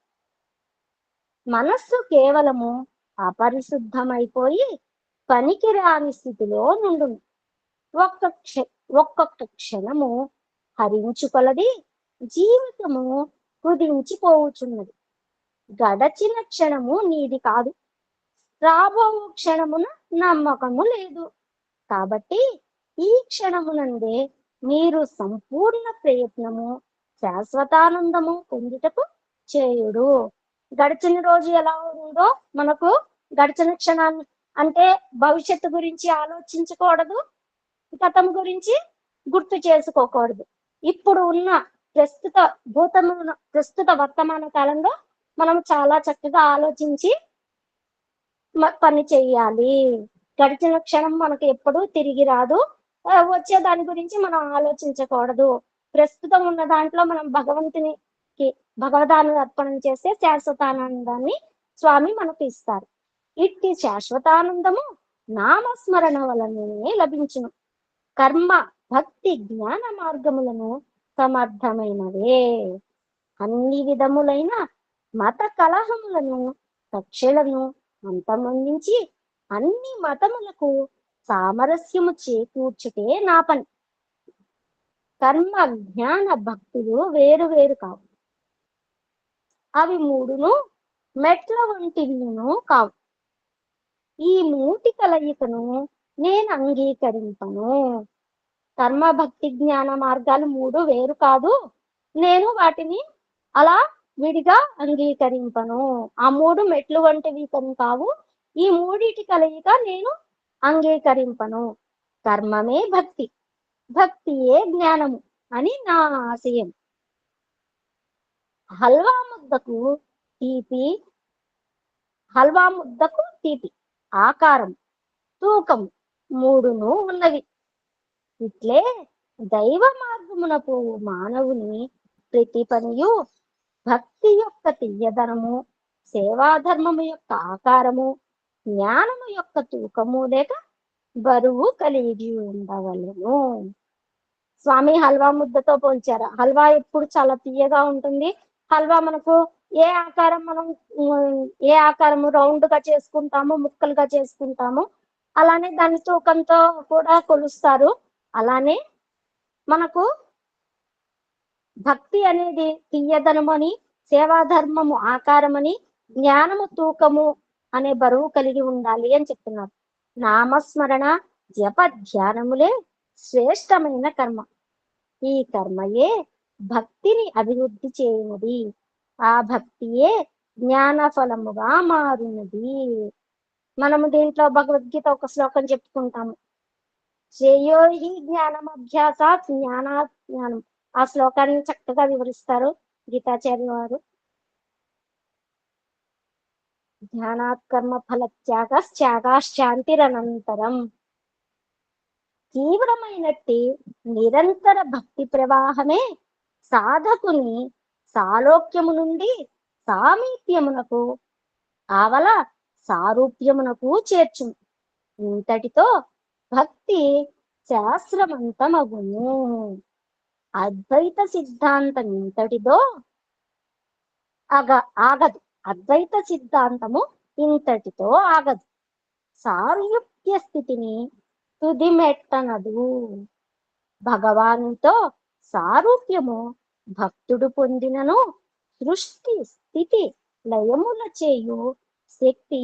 మనస్సు కేవలము అపరిశుద్ధమైపోయి పనికిరాని స్థితిలో నుండు. ఒక్కొక్క క్షణము హరించుకొలది జీవితము కుదించిపోవుచున్నది. గడచిన క్షణము నీది కాదు, రాబో క్షణమున నమ్మకము లేదు. కాబట్టి ఈ క్షణమునందే మీరు సంపూర్ణ ప్రయత్నము శాశ్వతానందము పొందుటకు చేయుడు. గడిచిన రోజు ఎలా ఉందో మనకు గడిచిన క్షణాన్ని అంటే భవిష్యత్తు గురించి ఆలోచించకూడదు, గతం గురించి గుర్తు చేసుకోకూడదు. ఇప్పుడు ఉన్న ప్రస్తుత వర్తమాన కాలంలో మనం చాలా చక్కగా ఆలోచించి పని చెయ్యాలి. గడిచిన క్షణం మనకు ఎప్పుడు తిరిగి రాదు, వచ్చే దాని గురించి మనం ఆలోచించకూడదు. ప్రస్తుతం ఉన్న దాంట్లో మనం భగవదాన్ని అర్పణం చేస్తే శాశ్వతానందాన్ని స్వామి మనకు ఇస్తారు. ఇట్టి శాశ్వతానందము నామస్మరణ వలనే లభించును. కర్మ భక్తి జ్ఞాన మార్గములను సమర్థమైనవే. అన్ని విధములైన మత కలహములను కక్షలను అంతమొందించి అన్ని మతములకు సామరస్యము చేకూర్చుటే నా పని. కర్మ జ్ఞాన భక్తులు వేరు వేరు కావు, అవి మూడును మెట్ల వంటివిను కావు. ఈ మూటి కలయికను నేను అంగీకరింపను. కర్మ భక్తి జ్ఞాన మార్గాలు మూడు వేరు కాదు, నేను వాటిని అలా విడిగా అంగీకరింపను. ఆ మూడు మెట్లు వంటివి కావు, ఈ మూడిటి కలయిక నేను అంగీకరింపను. కర్మమే భక్తి, భక్తియే జ్ఞానము అని నా ఆశయం. హల్వా ముద్దకు తీపి ఆకారం తూకం మూడును ఉన్నవి. ఇట్లే దైవ మార్గమున పోవు మానవుని ప్రతి పనియు భక్తి యొక్క తీయదనము, సేవాధర్మము యొక్క ఆకారము, జ్ఞానము యొక్క తూకము లేక బరువు కలిగి ఉండవలెను. స్వామి హల్వా ముద్దతో పోల్చారు. హల్వా ఎప్పుడు చాలా తీయగా ఉంటుంది. హల్వా మనకు ఏ ఆకారం రౌండ్ గా చేసుకుంటాము, ముక్కలుగా చేసుకుంటాము, అలానే దాని తూకంతో కూడా కొలుస్తారు. అలానే మనకు భక్తి అనేది తీయదనము అని, సేవాధర్మము ఆకారమని, జ్ఞానము తూకము అనే బరువు కలిగి ఉండాలి అని చెప్తున్నారు. నామస్మరణ జప ధ్యానములే శ్రేష్టమైన కర్మ. ఈ కర్మయే భక్తిని అభివృద్ధి చేయనుది, ఆ భక్తియే జ్ఞాన ఫలముగా మారునది. మనము దీంట్లో భగవద్గీత ఒక శ్లోకం చెప్పుకుంటాము, శ్రేయో హి జ్ఞానం అభ్యాసాత్ జ్ఞానాత్ జ్ఞానం ఆ శ్లోకాన్ని చక్కగా వివరిస్తారు గీతాచార్య వారు. ధ్యానాత్ కర్మ ఫల త్యాగాశ్చాంతిరనంతరం. తీవ్రమైనట్టి నిరంతర భక్తి ప్రవాహమే సాధకుని సాలోక్యము నుండి సామీప్యమునకు ఆవల సారూప్యమునకు చేర్చును. ఇంతటితో భక్తి శాస్త్రవంతమగును. అద్వైత సిద్ధాంతం ఇంతటితో ఆగదు. అద్వైత సిద్ధాంతము ఇంతటితో ఆగదు. సారూప్య స్థితిని తుదిమెట్టనదు. భగవానుతో సారూప్యము భక్తుడు పొందినను సృష్టి స్థితి లయముల చేయు శక్తి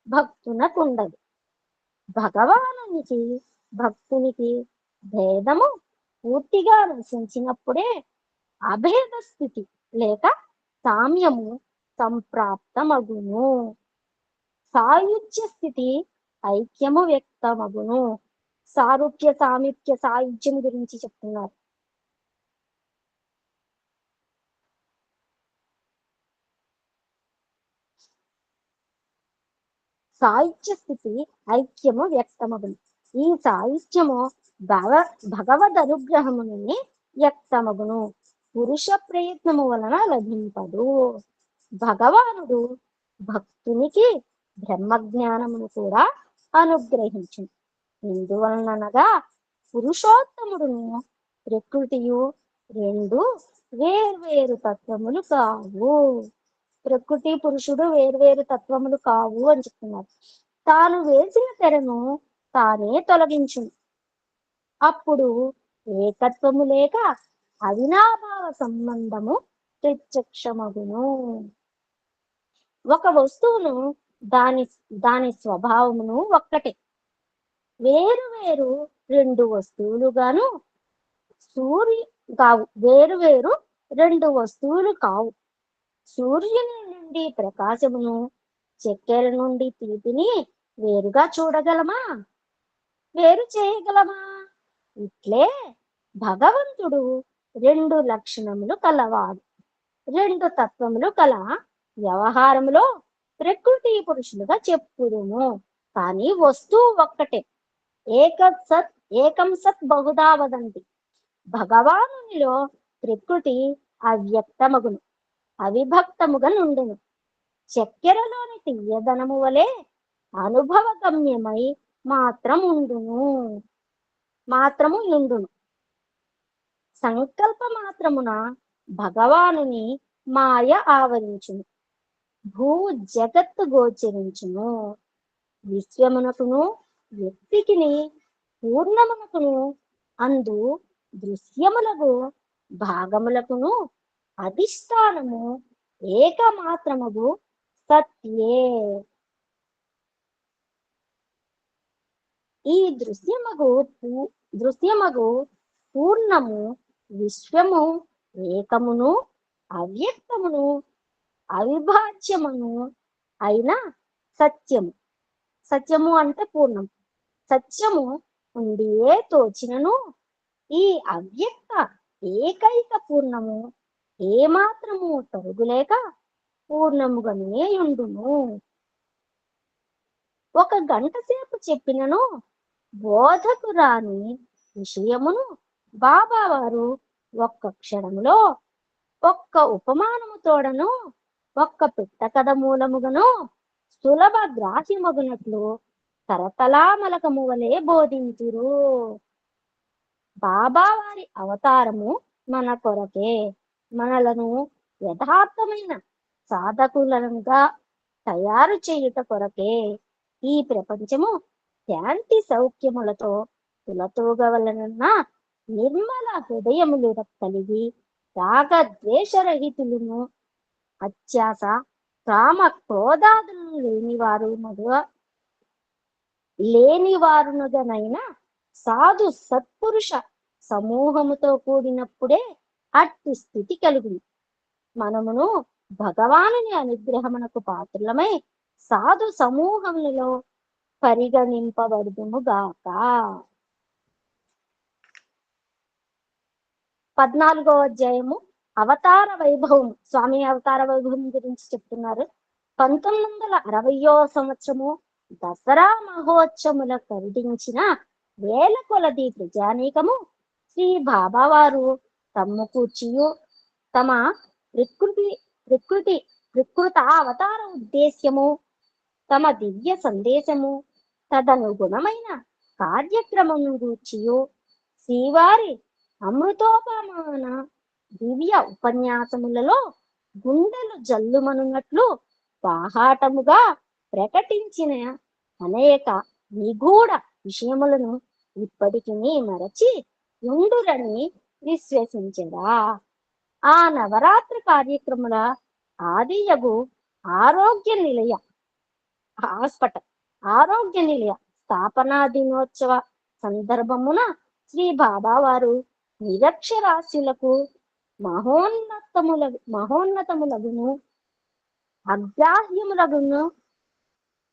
భక్తునకుండదు. భగవానునికి భక్తునికి భేదము పూర్తిగా నశించినప్పుడే అభేద స్థితి లేక సామ్యము సంప్రాప్తమగును. సాయుజ్య స్థితి ఐక్యము వ్యక్తమగును. సారూప్య సామీప్య సాయుజ్యం గురించి చెప్తున్నారు. సాయుజ్య స్థితి ఐక్యము వ్యక్తమగును. ఈ సాయుజ్యము భగవద్ అనుగ్రహముని వ్యక్తమగును. పురుష ప్రయత్నము వలన లభింపదు. భగవానుడు భక్తునికి బ్రహ్మజ్ఞానమును కూడా అనుగ్రహించును. ఎందువలనగా పురుషోత్తముడును ప్రకృతియు రెండు వేర్వేరు తత్వములు కావు. ప్రకృతి పురుషుడు వేర్వేరు తత్వములు కావు అని చెప్తున్నారు. తాను వేసిన తెరను తానే తొలగించును. అప్పుడు ఏకత్వము లేక అవినాభావ సంబంధము ప్రత్యక్షమగును. ఒక వస్తువును దాని స్వభావమును ఒక్కటే. వేరు వేరు రెండు వస్తువులుగాను రెండు వస్తువులు కావు. సూర్యుని నుండి ప్రకాశమును చక్కెర నుండి తీపిని వేరుగా చూడగలమా? వేరు చేయగలమా? ఇట్లే భగవంతుడు రెండు లక్షణములు కలవాడు. రెండు తత్వములు కల వ్యవహారములో ప్రకృతి పురుషులుగా చెప్పుదుము. కానీ వస్తువు ఒక్కటే. ఏకం సత్ బహుదా వదంతి. భగవానునిలో ప్రకృతి అవ్యక్తమగును, అవిభక్తముగా నుండును. చక్కెరలోని తీయదనము వలె అనుభవగమ్యమై మాత్రము ఉండును. సంకల్ప మాత్రమున భగవానుని మాయ ఆవరించును. భూ జగత్తు గోచరించును. విశ్వమునకును వ్యక్తికిని పూర్ణమునకును అందు దృశ్యములకు భాగములకును అధిష్టానము ఏకమాత్రముగు సత్యే. ఈ దృశ్యమగు పూర్ణము విశ్వము ఏకమును అవ్యక్తమును అవిభాజ్యమును అయిన సత్యము. సత్యము అంటే పూర్ణం. సత్యము ఉండియే తోచినను ఈ అవ్యక్త ఏకైక పూర్ణము ఏమాత్రము తరుగులేక పూర్ణముగానే ఉండును. ఒక గంట సేపు చెప్పినను బోధకు రాని విషయమును బాబా వారు ఒక్క క్షణములో ఒక్క ఉపమానము తోడను ఒక్క పిట్ట కథ మూలముగను సులభ గ్రాహ్యమగునట్లు కరతలామలకము వలె బోధించురు. బాబా వారి అవతారము మన కొరకే. మనలను యథార్థమైన సాధకులంగా తయారు చేయుట కొరకే. ఈ ప్రపంచము శాంతి సౌఖ్యములతో తులతూగవలనన్న నిర్మల హృదయములు కలిగి రాగద్వేషరహితులను అత్యాస కామ క్రోధాదులు లేనివారునుగనైన సాధు సత్పురుష సమూహముతో కూడినప్పుడే అట్టి స్థితి కలుగును. మనమును భగవానుని అనుగ్రహమునకు పాత్రులమై సాధు సమూహములలో పరిగణింపబడుదుము గాక. 14వ అధ్యాయము అవతార వైభవం, స్వామి అవతార వైభవం గురించి చెప్తున్నారు. 1960వ సంవత్సరము దసరా మహోత్సవముల కరుదించిన వేల కొలది ప్రజానీకము శ్రీ బాబావారు తమ్ము కూర్చియు తమ ప్రకృత అవతార ఉద్దేశ్యము, తమ దివ్య సందేశము, తదనుగుణమైన కార్యక్రమము గూర్చియు శ్రీవారి అమృతోపమాన దివ్య ఉపన్యాసములలో గుండెలు జల్లుమనున్నట్లు బాహాటముగా ప్రకటించిన అనేక నిగూఢ విషయములను ఇప్పటికీ మరచి ఉండురని విశ్వసించరా. ఆ నవరాత్రి కార్యక్రముల ఆదియగు ఆరోగ్య నిలయ స్థాపనా దినోత్సవ సందర్భమున శ్రీ బాబావారు నిరక్షరాస్యులకు మహోన్నతములగును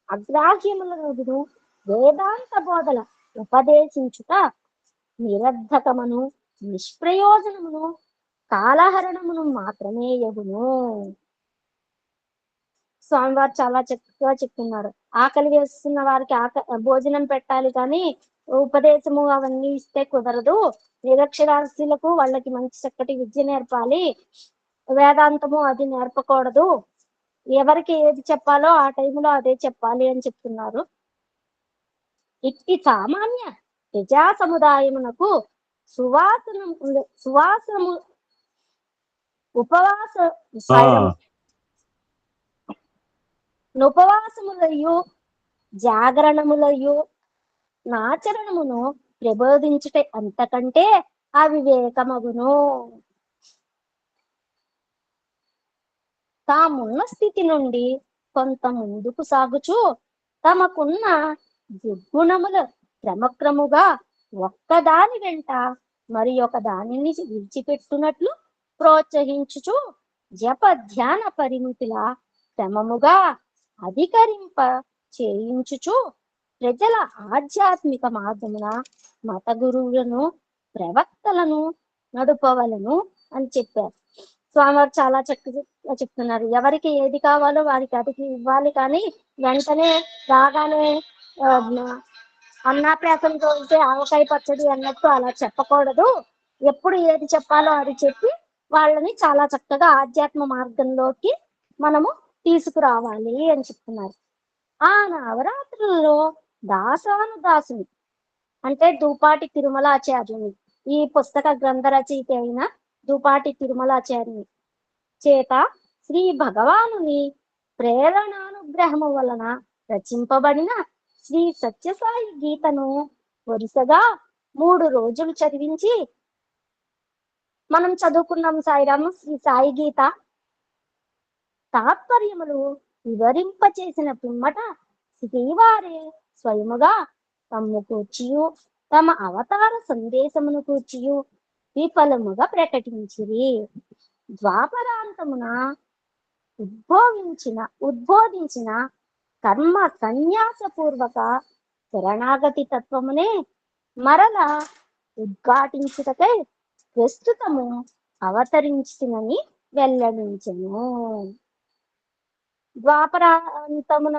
అగ్రాహ్యములగును వేదాంత బోధల ఉపదేశించుట నిరర్ధకమును నిష్ప్రయోజనమును కాలహరణమును మాత్రమే యగును. స్వామివారు చాలా చక్కగా చెప్తున్నారు. ఆకలి వేస్తున్న వారికి భోజనం పెట్టాలి, కానీ ఉపదేశము అవన్నీ ఇస్తే కుదరదు. నిరక్షరాస్యులకు వాళ్ళకి మంచి చక్కటి విద్య నేర్పాలి, వేదాంతము అది నేర్పకూడదు. ఎవరికి ఏది చెప్పాలో ఆ టైంలో అదే చెప్పాలి అని చెప్తున్నారు. ఇట్టి సామాన్య ప్రజా సముదాయమునకు ఉపవాసములయు జాగరణములయు నాచరణమును ప్రబోధించుట అంతకంటే అవివేకమగును. తామున్న స్థితి నుండి కొంత ముందుకు సాగుచు తమకున్న దుర్గుణములు క్రమక్రముగా ఒక్కదాని వెంట మరి ఒక దానిని విడిచిపెట్టునట్లు ప్రోత్సహించుచు జప ధ్యాన పరిమితుల క్రమముగా అధికరింప చేయించుచు ప్రజల ఆధ్యాత్మిక మార్గమున మత గురువులను ప్రవక్తలను నడుపవలను అని చెప్పారు. స్వామివారు చాలా చక్కగా చెప్తున్నారు. ఎవరికి ఏది కావాలో వారికి అది ఇవ్వాలి, కానీ వెంటనే రాగానే అన్నాప్యాసంతో ఉంటే ఆవకాయ పచ్చడి అన్నట్టు అలా చెప్పకూడదు. ఎప్పుడు ఏది చెప్పాలో అది చెప్పి వాళ్ళని చాలా చక్కగా ఆధ్యాత్మ మార్గంలోకి మనము తీసుకురావాలి అని చెప్తున్నారు. ఆ నవరాత్రులలో దాసానుదాసుని అంటే దుపాటి తిరుమలాచార్యుని, ఈ పుస్తక గ్రంథ రచయిత అయిన దుపాటి తిరుమలాచార్యుని చేత శ్రీ భగవానుని ప్రేరణానుగ్రహము వలన రచింపబడిన శ్రీ సత్యసాయి గీతను వరుసగా 3 రోజులు చదివించి మనం చదువుకున్నాం. సాయిరాము శ్రీ సాయి గీత తాత్పర్యములు వివరింపచేసిన పిమ్మట శ్రీవారే స్వయముగా తమ్ము కూర్చియు తమ అవతార సందేశమును కూర్చియు విఫలముగా ప్రకటించిరి. ద్వాపరాంతమున ఉద్బోధించిన కర్మ సన్యాసపూర్వక శరణాగతి తత్వమునే మరల ఉద్ఘాటించుటకై ప్రస్తుతము అవతరించునని వెల్లడించెను. ద్వాపరాంతమున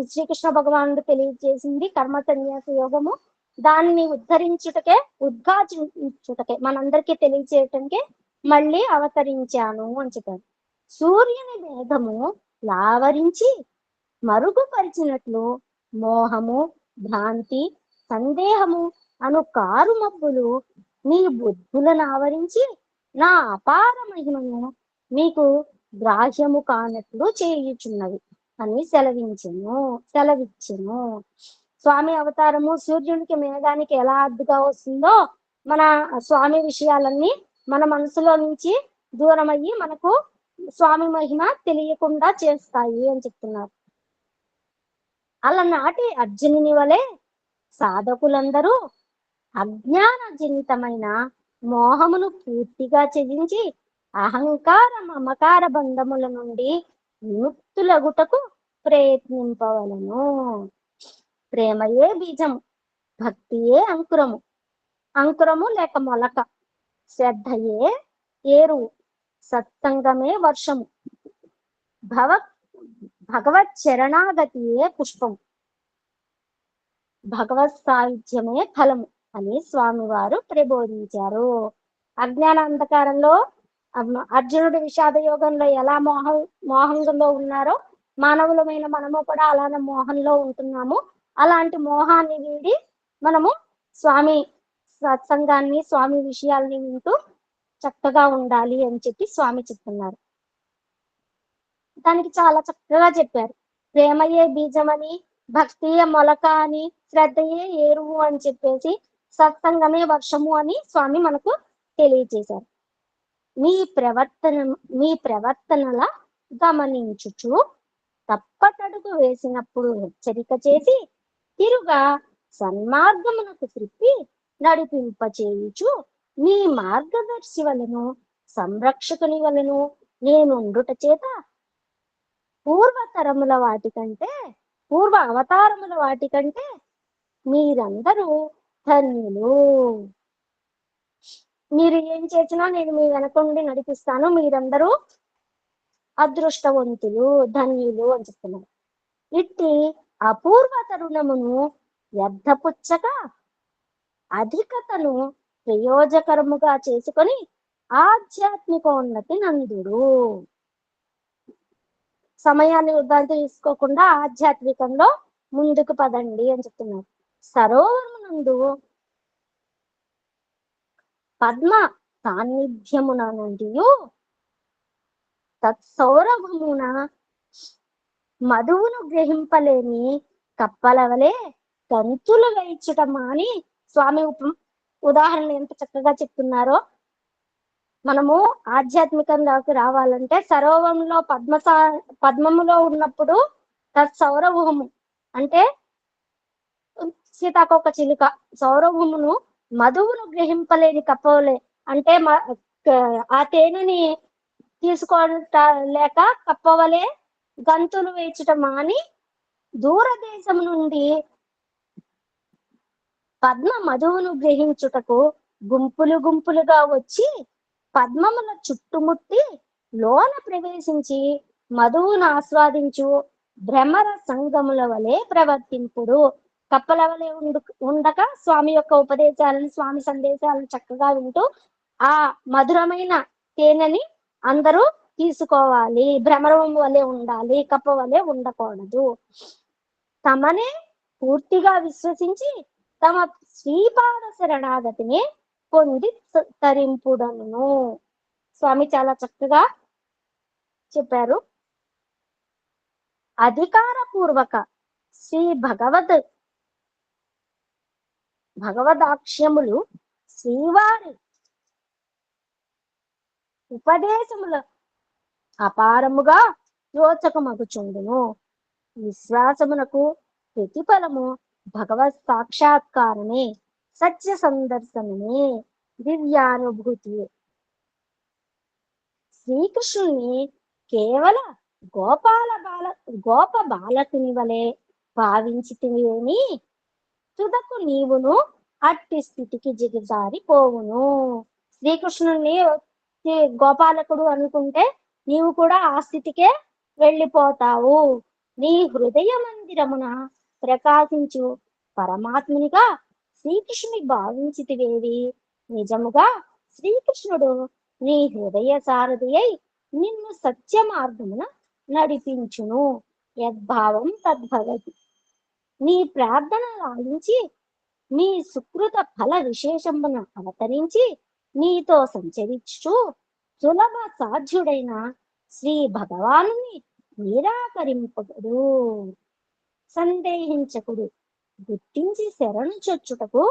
శ్రీకృష్ణ భగవానుడు తెలియజేసింది కర్మ సన్యాస యోగము. దానిని ఉద్ఘాటించుటకే మనందరికీ తెలియచేయటానికే మళ్ళీ అవతరించాను అని చెప్పారు. సూర్యుని మేఘము లావరించి మరుగుపరిచినట్లు మోహము, భ్రాంతి, సందేహము అను కారు మబ్బులు మీ బుద్ధులను ఆవరించి నా అపార మహిమను మీకు గ్రాహ్యము కానట్లు చేయుచున్నవి అని సెలవిచ్చెను. స్వామి అవతారము సూర్యునికి మేఘానికి ఎలా అడ్డుగా వస్తుందో మన స్వామి విషయాలన్నీ మన మనసులో నుంచి దూరమయ్యి మనకు స్వామి మహిమ తెలియకుండా చేస్తాయి అని చెప్తున్నారు. అలనాటి అర్జునుని వలె సాధకులందరూ అజ్ఞాన జనితమైన మోహమును పూర్తిగా త్యజించి అహంకార మమకార బంధముల నుండి విముక్తులగుటకు ప్రయత్నింపవలను. ప్రేమయే బీజము, భక్తియే అంకురము లేక మొలక. శ్రద్ధయే ఏరువు, సత్సంగమే వర్షము, భగవత్ చరణాగతియే పుష్పం, భగవత్ సాహిత్యమే ఫలము అని స్వామివారు ప్రబోధించారు. అజ్ఞాన అంధకారంలో అర్జునుడి విషాద యోగంలో ఎలా మోహంలో ఉన్నారో మానవులమైన మనము కూడా అలానే మోహంలో ఉంటున్నాము. అలాంటి మోహాన్ని వీడి మనము స్వామి సత్సంగాన్ని, స్వామి విషయాల్ని వింటూ చక్కగా ఉండాలి అని చెప్పి స్వామి చెప్తున్నారు. దానికి చాలా చక్కగా చెప్పారు. ప్రేమయే బీజమని, భక్తియే మొలక అని, శ్రద్ధయే ఏరువు అని చెప్పేసి, సత్సంగమే వర్షము అని స్వామి మనకు తెలియజేశారు. మీ ప్రవర్తనల గమనించుచు తప్పటడుగు వేసినప్పుడు హెచ్చరిక చేసి తిరుగా సన్మార్గమునకు త్రిప్పి నడిపింపచేయుచు మీ మార్గదర్శి వలను సంరక్షకుని వలను నేనుండుట చేత పూర్వ అవతారముల వాటికంటే మీరందరూ ధన్యులు. మీరు ఏం చేసినా నేను మీ వెనకుండి నడిపిస్తాను, మీరందరూ అదృష్టవంతులు, ధన్యులు అని చెప్తున్నారు. ఇట్టి అపూర్వ తరుణమును వ్యర్థపుచ్చక అధికతను ప్రయోజకరముగా చేసుకొని ఆధ్యాత్మికోన్నతి నందుడు. సమయాన్ని వృధా తీసుకోకుండా ఆధ్యాత్మికంలో ముందుకు పదండి అని చెప్తున్నారు. సరోవరమునందు పద్మ సాన్నిధ్యమున నుండి తత్సౌరభమున మధువును గ్రహింపలేని కప్పల వలె గంతులు వేయించుట మాని స్వామి ఉదాహరణ ఎంత చక్కగా చెప్తున్నారో. మనము ఆధ్యాత్మికంలోకి రావాలంటే సరోవరంలో పద్మములో ఉన్నప్పుడు తత్సౌరభము అంటే సీతాకొక చిలుక సౌరభమును మధువును గ్రహింపలేని కప్పవలే అంటే ఆ తేనెని తీసుకోలేక కప్పవలే గంతులు వేచటం మాని దూరదేశం నుండి పద్మ మధువును గ్రహించుటకు గుంపులు గుంపులుగా వచ్చి పద్మముల చుట్టుముట్టి లోన ప్రవేశించి మధువును ఆస్వాదించు భ్రమర సంగముల వలె ప్రవర్తింపుడు. కప్పల వలె ఉండక స్వామి యొక్క ఉపదేశాలను, స్వామి సందేశాలను చక్కగా వింటూ ఆ మధురమైన తేనెని అందరూ తీసుకోవాలి. భ్రమరం వలె ఉండాలి, కప్ప వలె ఉండకూడదు. తమనే పూర్తిగా విశ్వసించి తమ శ్రీపాద శరణాగతిని పొంది తరింపుడను. స్వామి చాలా చక్కగా చెప్పారు. అధికారపూర్వక శ్రీ భగవదాక్ష్యములు శ్రీవారి ఉపదేశముల అపారముగా యోచకమగుచుండును. విశ్వాసమునకు ప్రతిఫలము భగవత్ సాక్షాత్కారమే, సత్య సందర్శనమే, దివ్యానుభూతి. శ్రీకృష్ణుని కేవల గోప బాలకుని వలె భావించితివేని తుదకు నీవును అట్టి స్థితికి దిగజారిపోవును. శ్రీకృష్ణుని గోపాలకుడు అనుకుంటే నీవు కూడా ఆ స్థితికే వెళ్ళిపోతావు. నీ హృదయ మందిరమున ప్రకాశించు పరమాత్మునిగా శ్రీకృష్ణుని భావించితివేవి. నిజముగా శ్రీకృష్ణుడు నీ హృదయ సారథి అయి నిన్ను సత్య మార్గమున నడిపించును. యద్భావం తద్భవతి. నీ ప్రార్థన లాలించి నీ సుకృత ఫల విశేషమున అవతరించి నీతో సంచరించు సులభ సాధ్యుడైన శ్రీ భగవానుని నిరాకరింపకుడు, సందేహించకుడు, గుర్తించి శరణు చొచ్చుటకు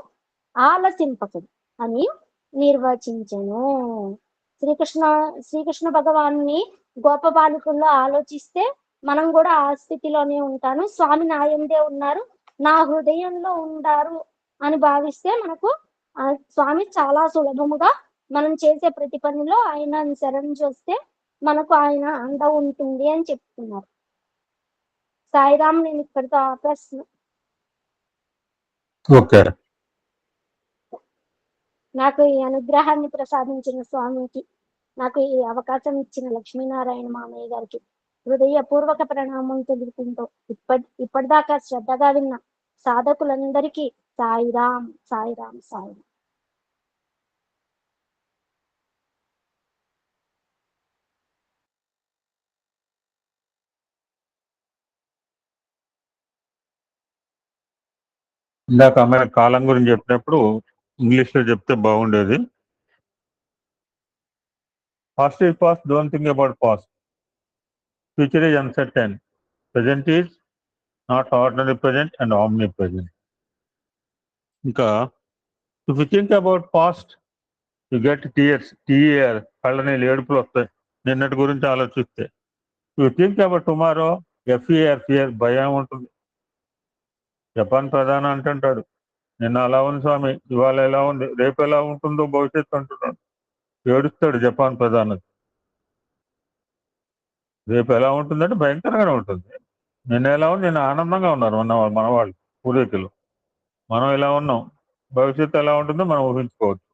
ఆలసింపకుడు అని నిర్వచించెను. శ్రీకృష్ణ భగవాన్ని గోపబాలికుల్లో ఆలోచిస్తే మనం కూడా ఆ స్థితిలోనే ఉంటాను. స్వామి నా యందే ఉన్నారు, నా హృదయంలో ఉండారు అని భావిస్తే మనకు స్వామి చాలా సులభముగా మనం చేసే ప్రతి పనిలో ఆయన శరణు చూస్తే మనకు ఆయన అండ ఉంటుంది అని చెప్తున్నారు. సాయిరామ్, నేను ఇక్కడితో ఆపేస్తున్నా. ఓకే. నాకు ఈ అనుగ్రహాన్ని ప్రసాదించిన స్వామికి, నాకు ఈ అవకాశం ఇచ్చిన లక్ష్మీనారాయణ మామయ్య గారికి హృదయపూర్వక ప్రణామం తెలుపుకుంటూ ఇప్పటిదాకా శ్రద్ధగా విన్న సాధకులందరికీ సాయిరాం సాయిరాం సాయిరాం. ఇందాక ఆమె కాలం గురించి చెప్పినప్పుడు ఇంగ్లీష్ లో చెప్తే బాగుండేది. Past is past, don't think about past. Future is uncertain, present is not ordinary present and omnipresent. ఇంకా if you think about past you get tears, T R, కళ్ళ నీళ్ళు ఏడుపులు వస్తాయి నిన్నటి గురించి ఆలోచిస్తే. You think about tomorrow, F E R, fear, భయం ఉంటుంది. జపాన్ ప్రధాని అంటుంటాడు, నిన్న అలా ఉంది స్వామి, ఇవాళ ఎలా ఉంది, రేపు ఎలా ఉంటుందో భవిష్యత్తు అంటున్నాడు. ఏడుస్తాడు జపాన్ ప్రధాని. రేపు ఎలా ఉంటుందంటే భయంకరంగానే ఉంటుంది. నిన్న ఎలా ఉంది, నిన్న ఆనందంగా ఉన్నారు మన వాళ్ళు పూర్వీకులు. మనం ఎలా ఉన్నాం, భవిష్యత్తు ఎలా ఉంటుందో మనం ఊహించుకోవచ్చు.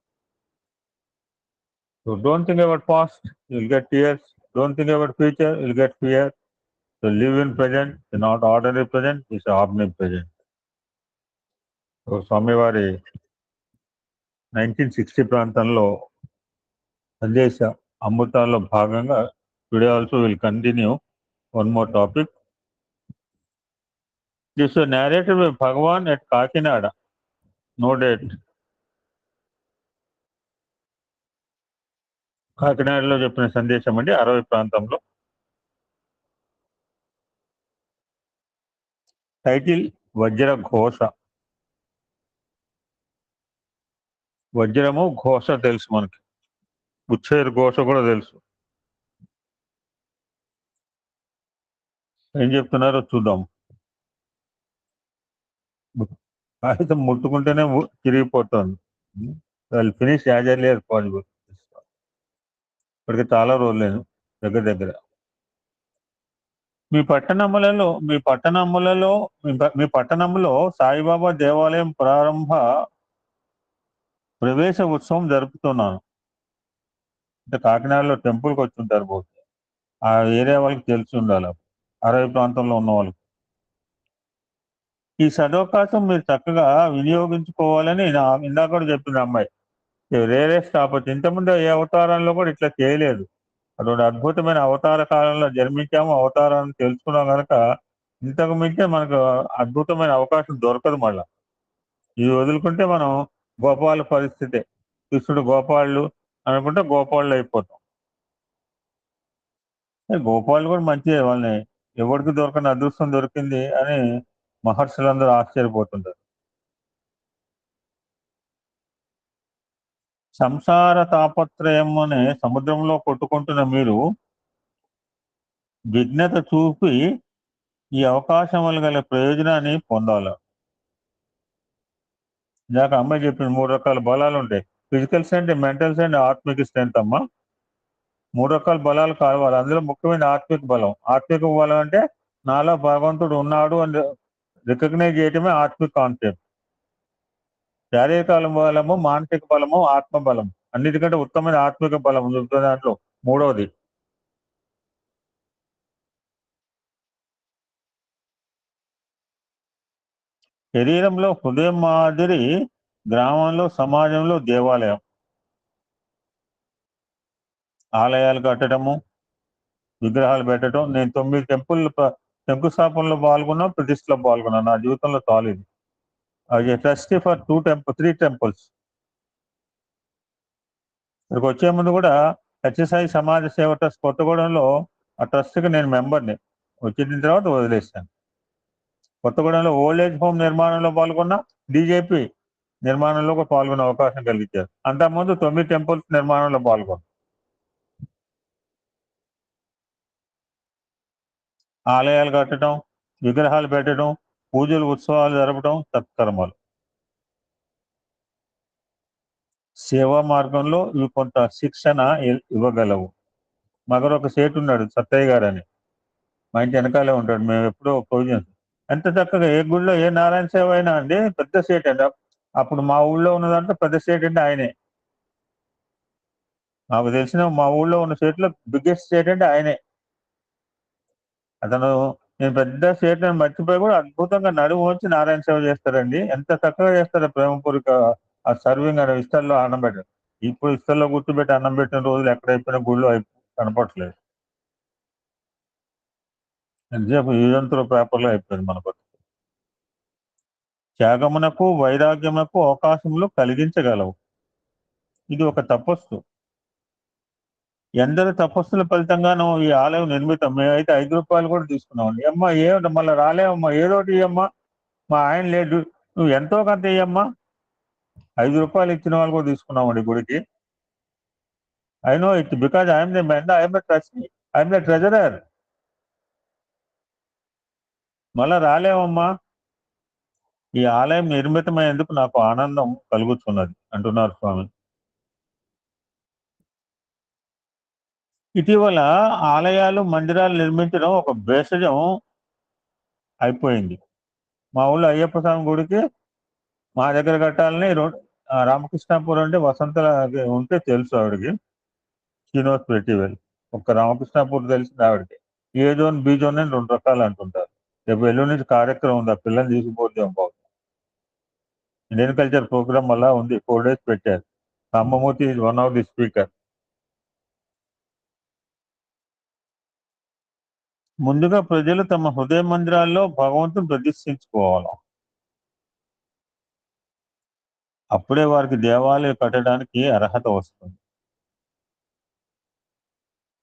So don't think about past, you'll get tears. Don't think about future, you'll get fear. So live in present, not ordinary present, it's ordinary present. So స్వామివారి 1960 ప్రాంతంలో సందేశ అమృతాల్లో భాగంగా today also will continue one more topic. This was narrated by Bhagavan at Kakinada. No date. కాకినాడలో చెప్పిన సందేశం అండి 60 ప్రాంతంలో. టైటిల్ వజ్ర ఘోష. వజ్రము ఘోష తెలుసు మనకి, ఉచ్చేరు ఘోష కూడా తెలుసు. ఏం చెప్తున్నారో చూద్దాం. కాగితం ముట్టుకుంటేనే తిరిగిపోతుంది. Finish as early as possible. ఇప్పటికి చాలా రోజులేదు, దగ్గర మీ పట్టణంలో సాయిబాబా దేవాలయం ప్రారంభ ప్రవేశ ఉత్సవం జరుపుతున్నాను. అంటే కాకినాడలో టెంపుల్కి వచ్చి ఉంటారు బహుశా, ఆ ఏరియా వాళ్ళకి తెలిసి ఉండాలి, 60 ప్రాంతంలో ఉన్న వాళ్ళకి. ఈ సదవకాశం మీరు చక్కగా వినియోగించుకోవాలని ఇందాక కూడా చెప్పింది అమ్మాయి. Rarest opportunity. ఇంతకుముందు ఏ అవతారంలో కూడా ఇట్లా చేయలేదు. అటువంటి అద్భుతమైన అవతార కాలంలో జన్మించాము, అవతారాన్ని తెలుసుకున్నాం కనుక ఇంతకు మించే మనకు అద్భుతమైన అవకాశం దొరకదు. మళ్ళా ఇది వదులుకుంటే మనం గోపాల పరిస్థితే, కృష్ణుడు గోపాళ్ళు అనుకుంటే గోపాళ్ళు అయిపోతాం. గోపాలు కూడా మంచిదే, వాళ్ళని ఎవరికి దొరకని అదృష్టం దొరికింది అని మహర్షులందరూ ఆశ్చర్యపోతుంటారు. సంసార తాపత్రయం అనే సముద్రంలో కొట్టుకుంటున్న మీరు విఘ్నత చూపి ఈ అవకాశం వల్ల గల ప్రయోజనాన్ని పొందాలి. ఇందాక అమ్మాయి చెప్పిన 3 రకాల బలాలు ఉంటాయి. ఫిజికల్ స్ట్రెంత్, మెంటల్ స్ట్రెంత్, ఆత్మిక స్ట్రెంత్. అమ్మ 3 రకాల బలాలు కావాలి. అందులో ముఖ్యమైన ఆత్మిక బలం. ఆత్మిక బలం అంటే నాలో భగవంతుడు ఉన్నాడు అని రికగ్నైజ్ చేయటమే ఆత్మిక కాన్సెప్ట్. శారీరక బలము, మానసిక బలము, ఆత్మ బలం, అన్నిటికంటే ఉత్తమమైన ఆత్మిక బలం దాంట్లో మూడవది. శరీరంలో హృదయం మాదిరి గ్రామంలో, సమాజంలో దేవాలయం. ఆలయాలు కట్టడము, విగ్రహాలు పెట్టడం. నేను 9 టెంపుల్ శంకుస్థాపనలో పాల్గొన్నా, ప్రతిష్టలో పాల్గొన్నా. నా జీవితంలో చాలు ఇది. Trustee for 3 temples. ఇక్కడికి వచ్చే ముందు కూడా సత్యసాయి సమాజ సేవ ట్రస్ట్ కొత్తగూడెంలో ఆ ట్రస్ట్కి నేను మెంబర్ని. వచ్చిన తర్వాత వదిలేశాను. కొత్తగూడెంలో ఓల్డ్ ఏజ్ హోమ్ నిర్మాణంలో పాల్గొన్న, బీజేపీ నిర్మాణంలో కూడా పాల్గొనే అవకాశం కలిగించారు. అంతకుముందు 9 టెంపుల్స్ నిర్మాణంలో పాల్గొన్నా. ఆలయాలు కట్టడం, విగ్రహాలు పెట్టడం, పూజలు, ఉత్సవాలు జరపడం సత్కర్మలు. సేవా మార్గంలో ఇవి కొంత శిక్షణ ఇవ్వగలవు. మగరొక సేటు ఉన్నాడు, సత్తయ్య గారు అని, మా ఇంటి వెనకాలే ఉంటాడు. మేము ఎప్పుడో ప్రొవిజన్స్ ఎంత చక్కగా ఏ గుడిలో ఏ నారాయణ సేవ అయినా అండి పెద్ద సేట్ అండి. అప్పుడు మా ఊళ్ళో ఉన్న దాంట్లో పెద్ద సేట్ అంటే ఆయనే. నాకు తెలిసిన మా ఊళ్ళో ఉన్న స్టేట్లో బిగ్గెస్ట్ స్టేట్ అంటే ఆయనే. అతను నేను పెద్ద స్టేట్ అని మర్చిపోయి కూడా అద్భుతంగా నడుము వచ్చి నారాయణ సేవ చేస్తారండి. ఎంత చక్కగా చేస్తారో ప్రేమపూర్వక ఆ సర్వింగ్ అనే ఇస్తల్లో అన్నం పెట్టడం. ఇప్పుడు ఇస్తల్లో గుర్తుపెట్టి అన్నం పెట్టిన రోజులు ఎక్కడైపోయినా గుళ్ళు కనపట్లేదు. ఎంతసేపు యుగంతుల పేపర్లో అయిపోయింది మన బతుకు. త్యాగమునకు వైరాగ్యమునకు అవకాశములు కలిగించగలవు. ఇది ఒక తపస్సు. ఎందరి తపస్సుల ఫలితంగానూ ఈ ఆలయం నిర్మితం. మేమైతే 5 రూపాయలు కూడా తీసుకున్నామండి. అమ్మా ఏమిటి మళ్ళీ రాలేవమ్మా, ఏదోటి ఇయ్యమ్మా, మా ఆయన లేడు, నువ్వు ఎంతో కొంత ఇయ్యమ్మా. 5 రూపాయలు ఇచ్చిన వాళ్ళు కూడా తీసుకున్నామండి గుడికి. I know it because I'm the Menda, I'm the trustee, I'm the treasurer. మళ్ళా రాలేవమ్మా. ఈ ఆలయం నిర్మితమైనందుకు నాకు ఆనందం కలుగుతున్నది అంటున్నారు స్వామి. ఇటీవల ఆలయాలు మందిరాలు నిర్మించడం ఒక భేషజం అయిపోయింది. మా ఊళ్ళో అయ్యప్ప స్వామి గుడికి మా దగ్గర కట్టాలని రామకృష్ణాపూర్ అంటే వసంతల ఉంటే తెలుసు ఆవిడకి, శ్రీనివాస్ పెట్టివెల్. ఒక్క రామకృష్ణాపూర్ తెలిసింది ఆవిడకి. ఏ జోన్ బి జోన్ అని 2 రకాలు అంటుంటారు. రేపు ఎల్లుండి నుంచి కార్యక్రమం ఉంది, ఆ పిల్లల్ని తీసుకుపోతే బాగుంది. ఇండియన్ కల్చర్ ప్రోగ్రామ్ వల్ల ఉంది, 4 days పెట్టారు. Sambamurthy is one of the speaker. ముందుగా ప్రజలు తమ హృదయ మందిరాల్లో భగవంతుని ప్రతిష్ఠించుకోవాలి. అప్పుడే వారికి దేవాలయం కట్టడానికి అర్హత వస్తుంది.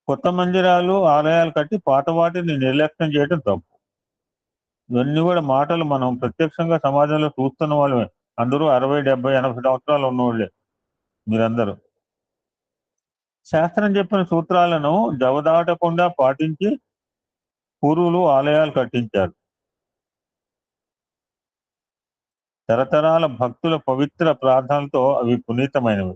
కొత్త మందిరాలు ఆలయాలు కట్టి పాత వాటిని నిర్లక్ష్యం చేయడం తప్పు. ఇవన్నీ కూడా మాటలు మనం ప్రత్యక్షంగా సమాజంలో చూస్తున్న వాళ్ళమే. అందరూ 60, 70, 80 సంవత్సరాలు ఉన్నవాళ్ళే మీరందరూ. శాస్త్రం చెప్పిన సూత్రాలను జవదాటకుండా పాటించి పూర్వులు ఆలయాలు కట్టించారు. తరతరాల భక్తుల పవిత్ర ప్రార్థనలతో అవి పునీతమైనవి.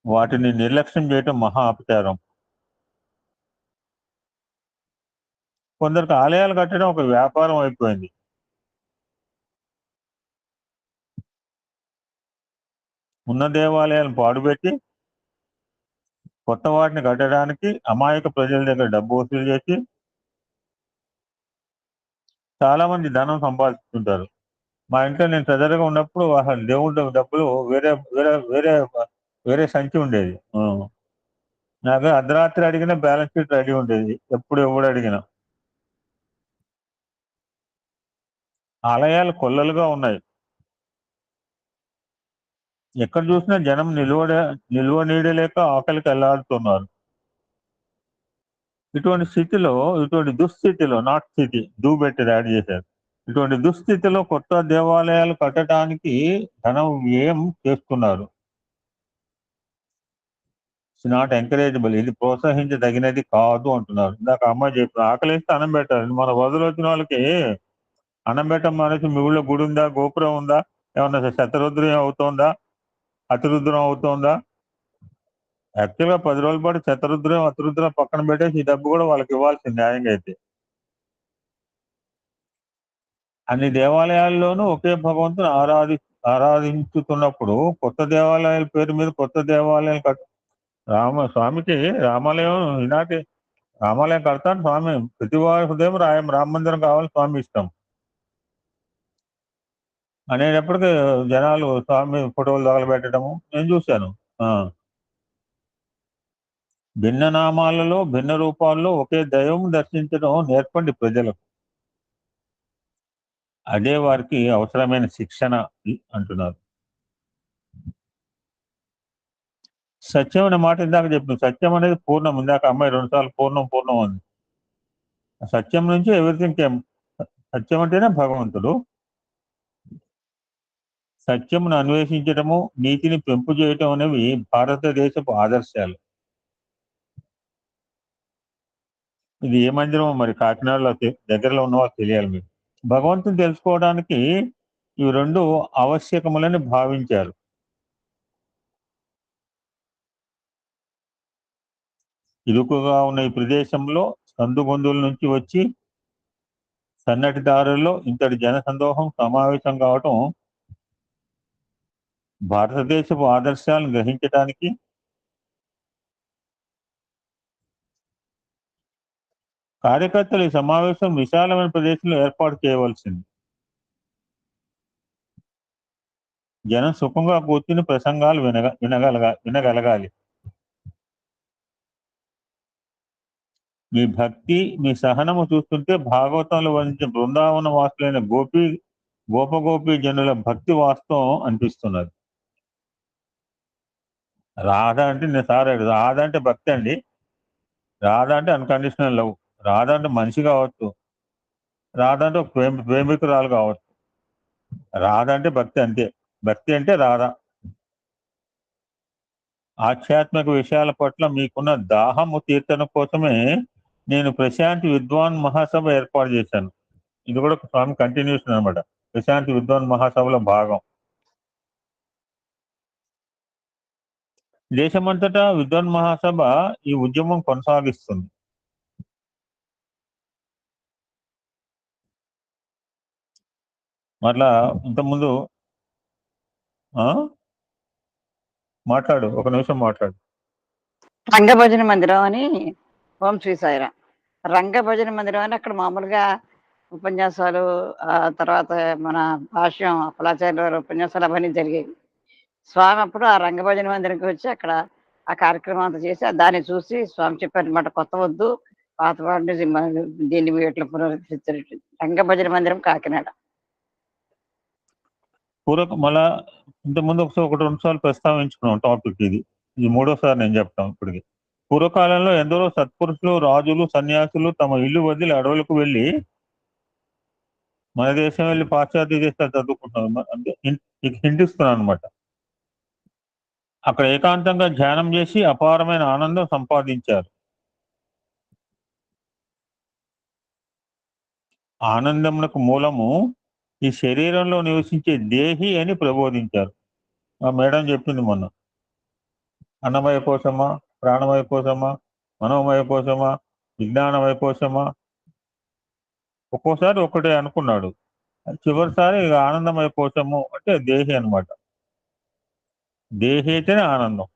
వాటిని నిర్లక్ష్యం చేయటం మహా అపచారం. కొందరికి ఆలయాలు కట్టడం ఒక వ్యాపారం అయిపోయింది. ఉన్న దేవాలయాలను పాడుపెట్టి కొత్త వాటిని కట్టడానికి అమాయక ప్రజల దగ్గర డబ్బు వసూలు చేసి చాలా మంది ధనం సంపాదిస్తుంటారు. మా ఇంట్లో నేను ట్రెజర్గా ఉన్నప్పుడు అసలు దేవుడి డబ్బులు వేరే వేరే వేరే వేరే సంచి ఉండేది. నాకు అర్ధరాత్రి అడిగిన బ్యాలెన్స్ షీట్ రెడీ ఉండేది, ఎప్పుడు ఎవడు అడిగినా. ఆలయాలు కొల్లలుగా ఉన్నాయి. ఎక్కడ చూసినా జనం నిల్వ నీడలేక ఆకలికి వెళ్ళాడుతున్నారు. ఇటువంటి దుస్థితిలో నాట్ స్థితి దూబెట్టి యాడ్ చేశారు. ఇటువంటి దుస్థితిలో కొత్త దేవాలయాలు కట్టడానికి ధనం వ్యయం చేస్తున్నారు. It's not encourageable. ఇది ప్రోత్సహించదగినది కాదు అంటున్నారు. ఇందాక అమ్మాయి చెప్పిన ఆకలిస్తే అన్నం పెట్టాలి. మన వదిలి వచ్చిన వాళ్ళకి అన్నం పెట్టం మానేసి మీ ఊళ్ళో గుడి ఉందా, గోపురం ఉందా, ఏమన్నా శతరుద్రం అవుతోందా, అతిరుద్రం అవుతోందా? యాక్చువల్గా 10 రోజుల పాటు శతరుద్రం అతిరుద్రం పక్కన పెట్టేసి ఈ డబ్బు కూడా వాళ్ళకి ఇవ్వాల్సింది న్యాయంగా అయితే. అన్ని దేవాలయాల్లోనూ ఒకే భగవంతుని ఆరాధించుతున్నప్పుడు కొత్త దేవాలయాల పేరు మీద కొత్త దేవాలయాలు స్వామికి రామాలయం ఈనాటి రామాలయం కడతాను స్వామి, ప్రతి వారి హృదయం రామ మందిరం కావాలి స్వామి ఇష్టం అనేటప్పటికి జనాలు స్వామి ఫోటోలు తగలబెట్టడము నేను చూశాను. భిన్న నామాలలో భిన్న రూపాల్లో ఒకే దైవం దర్శించడం నేర్పండి ప్రజలకు. అదే వారికి అవసరమైన శిక్షణ అంటున్నారు. సత్యం అనే మాట ఇందాక చెప్పింది. సత్యం అనేది పూర్ణం. ఇందాక అమ్మాయి 2 సార్లు పూర్ణం ఉంది. సత్యం నుంచి ఎవ్రీథింగ్ కేమ్. సత్యం అంటేనే భగవంతుడు. సత్యమును అన్వేషించటము, నీతిని పెంపు చేయటం అనేవి భారతదేశపు ఆదర్శాలు. ఇది ఏ మందిరమో మరి కాకినాడలో దగ్గరలో ఉన్న వాళ్ళు తెలియాలి మీకు. భగవంతుని తెలుసుకోవడానికి ఇవి 2 ఆవశ్యకములని భావించారు. ఇరుకుగా ఉన్న ఈ ప్రదేశంలో సందుగొందుల నుంచి వచ్చి సన్నటి దారుల్లో ఇంతటి జనసందోహం సమావేశం కావటం భారతదేశపు ఆదర్శాలను గ్రహించడానికి కార్యకర్తలు ఈ సమావేశం విశాలమైన ప్రదేశంలో ఏర్పాటు చేయవలసింది. జనం సుఖంగా కూర్చుని ప్రసంగాలు వినగలగాలి. మీ భక్తి, మీ సహనము చూస్తుంటే భాగవతంలో వర్ణించిన బృందావన వాసులైన గోపగోపి జనుల భక్తి వాస్తవం అనిపిస్తున్నది. రాధ అంటే రాధ అంటే భక్తి అండి. రాధ అంటే అన్కండిషనల్ లవ్. రాధ అంటే మనిషి కావచ్చు, రాధ అంటే ఒక ప్రేమికురాలు కావచ్చు. రాధ అంటే భక్తి అంతే. భక్తి అంటే రాధ. ఆధ్యాత్మిక విషయాల పట్ల మీకున్న దాహము తీర్చడం కోసమే నేను ప్రశాంతి విద్వాన్ మహాసభ ఏర్పాటు చేశాను. ఇది కూడా స్వామి కంటిన్యూషన్ అనమాట. ప్రశాంతి విద్వాన్ మహాసభలో భాగం. దేశమంతటా విద్వాన్ మహాసభ ఈ ఉద్యమం కొనసాగిస్తుంది. మరలా ఇంతకుముందు మాట్లాడు, ఒక నిమిషం మాట్లాడు. రంగభజన మందిరం అని ఓం శ్రీ సాయిరాం. రంగభజన మందిరం అని అక్కడ మామూలుగా ఉపన్యాసాలు, తర్వాత మన భాష్యం అప్పలాచార్య వారి ఉపన్యాసాలు అవన్నీ జరిగేవి. స్వామి అప్పుడు ఆ రంగభజన మందిరంకి వచ్చి అక్కడ ఆ కార్యక్రమం అంతా చేసి దాన్ని చూసి స్వామి చెప్పారనమాట, కొత్త వద్దు పాత వాడిని దీన్ని ఇట్లా పునరుద్ధరించారు. రంగభజన మందిరం కాకినాడ. మళ్ళా ఇంతకుముందు ఒకటి 2 సార్లు ప్రస్తావించుకున్నాం టాపిక్. ఇది 3వ సారి నేను చెప్తాను ఇప్పటికి. పూర్వకాలంలో ఎందరో సత్పురుషులు, రాజులు, సన్యాసులు తమ ఇల్లు వదిలి అడవులకు వెళ్ళి మన దేశం వెళ్ళి పాశ్చాత్య దేశాలు చదువుకుంటున్నారు. అంటే హింటిస్తున్నాను అనమాట. అక్కడ ఏకాంతంగా ధ్యానం చేసి అపారమైన ఆనందం సంపాదించారు. ఆనందమునకు మూలము ఈ శరీరంలో నివసించే దేహి అని ప్రబోధించారు. ఆ మేడం చెప్పింది మొన్న. అన్నమయ కోసమా, ప్రాణమయ కోసమా, మనోమయ కోసమా, విజ్ఞానమయ కోసమా, ఒక్కోసారి ఒకటే అనుకున్నాడు. చివరిసారి ఆనందమయ కోసము అంటే దేహి అనమాట. దేహి అయితేనే ఆనందం.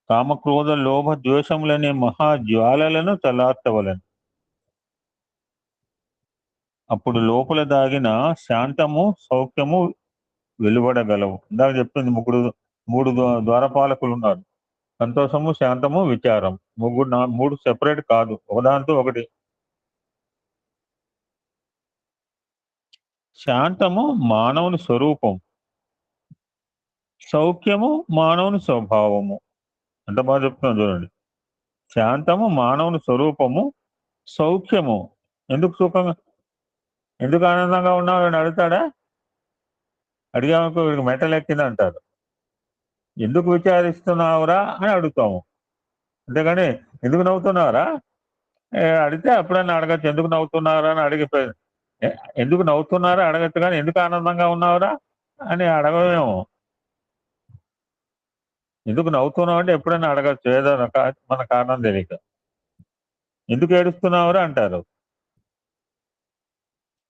కామక్రోధ లోభ ద్వేషములనే మహాజ్వాలలను చల్లార్చవలను. అప్పుడు లోపల దాగిన శాంతము, సౌఖ్యము వెలువడగలవు. ఇందాక చెప్పింది 3 ద్వారపాలకులు ఉన్నారు. సంతోషము, శాంతము, విచారం. 3 సెపరేట్ కాదు, ఒకదాంతో ఒకటి. శాంతము మానవుని స్వరూపం, సౌఖ్యము మానవుని స్వభావము. ఎంత బాగా చెప్తున్నాను చూడండి. శాంతము మానవుని స్వరూపము, సౌఖ్యము. ఎందుకు ఆనందంగా ఉన్నావు అని అడుగుతాడా? అడిగామనుకో వీడికి మెటల్ ఎక్కింది అంటారు. ఎందుకు విచారిస్తున్నావురా అని అడుగుతాము. అంతేగాని ఎందుకు నవ్వుతున్నావురా అడిగితే అప్పుడన్నా అడగచ్చు. ఎందుకు నవ్వుతున్నారా అని ఎందుకు నవ్వుతున్నారా అడగచ్చు, కానీ ఎందుకు ఆనందంగా ఉన్నావురా అని అడగమేమో. ఎందుకు నవ్వుతున్నావు అంటే ఎప్పుడైనా అడగచ్చు, ఏదో మన కారణం తెలియక. ఎందుకు ఏడుస్తున్నావురా అంటారు.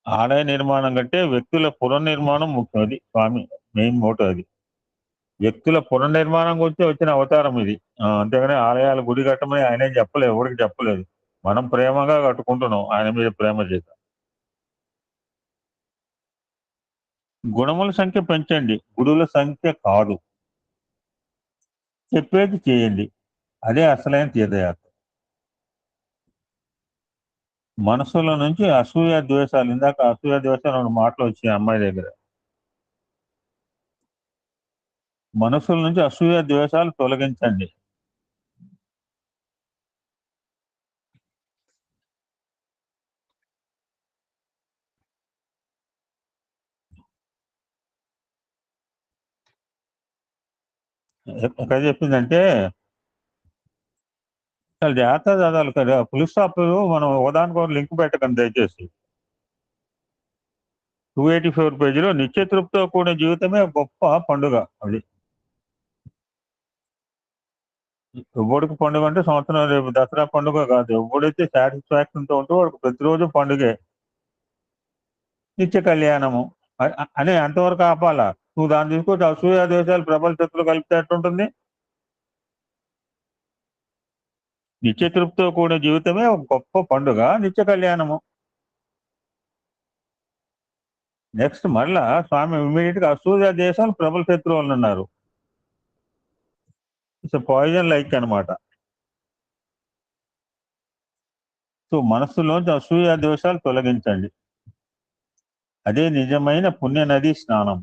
ఆలయ నిర్మాణం కంటే వ్యక్తుల పునర్నిర్మాణం ముఖ్యం. అది స్వామి మెయిన్ మోటో. అది వ్యక్తుల పునర్నిర్మాణం గురించి వచ్చిన అవతారం ఇది. అంతేగాని ఆలయాలు గుడి కట్టమని ఆయనేం చెప్పలేదు, ఎవరికి చెప్పలేదు. మనం ప్రేమగా కట్టుకుంటున్నాం ఆయన మీద ప్రేమ చేత. గుణముల సంఖ్య పెంచండి, గుడుల సంఖ్య కాదు. చెప్పేది చేయండి, అదే అసలైన తీర్థయాత్ర. మనసుల నుంచి అసూయ ద్వేషాలు, ఇందాక అసూయ ద్వేషాలు మాటలు వచ్చాయి అమ్మాయి దగ్గర. మనసుల నుంచి అసూయ ద్వేషాలు తొలగించండి. ఎక్కడ చెప్పిందంటే చాలా జాగ్రత్త చదవాలి కదా. ఫుల్ స్టాప్ మనం ఒకదానికొకటి లింక్ పెట్టకండి దయచేసి. 284 పేజీలో నిత్య తృప్తితో కూడిన జీవితమే గొప్ప పండుగ. అది ఎవడికి పండుగ అంటే సంవత్సరం రేపు దసరా పండుగ కాదు. ఎవడైతే సాటిస్ఫాక్షన్తో ఉంటూ వాడికి ప్రతిరోజు పండుగే. నిత్య కళ్యాణము. అని అంతవరకు ఆపాలా? నువ్వు దాన్ని తీసుకొచ్చి అసూయ దేశాలు ప్రబల శత్రులు కలిపితే ఎట్టుంటుంది? నిత్య తృప్తితో కూడిన జీవితమే ఒక గొప్ప పండుగ, నిత్య కళ్యాణము. నెక్స్ట్ మళ్ళా స్వామి ఇమీడియట్ గా అసూయ దేశాలు ప్రబల శత్రువులు ఉన్నారు. ఇట్స్ పాయిజన్ లైక్ అనమాట. సో మనస్సులోంచి అసూయ దోషాలు తొలగించండి. అదే నిజమైన పుణ్య నది స్నానం.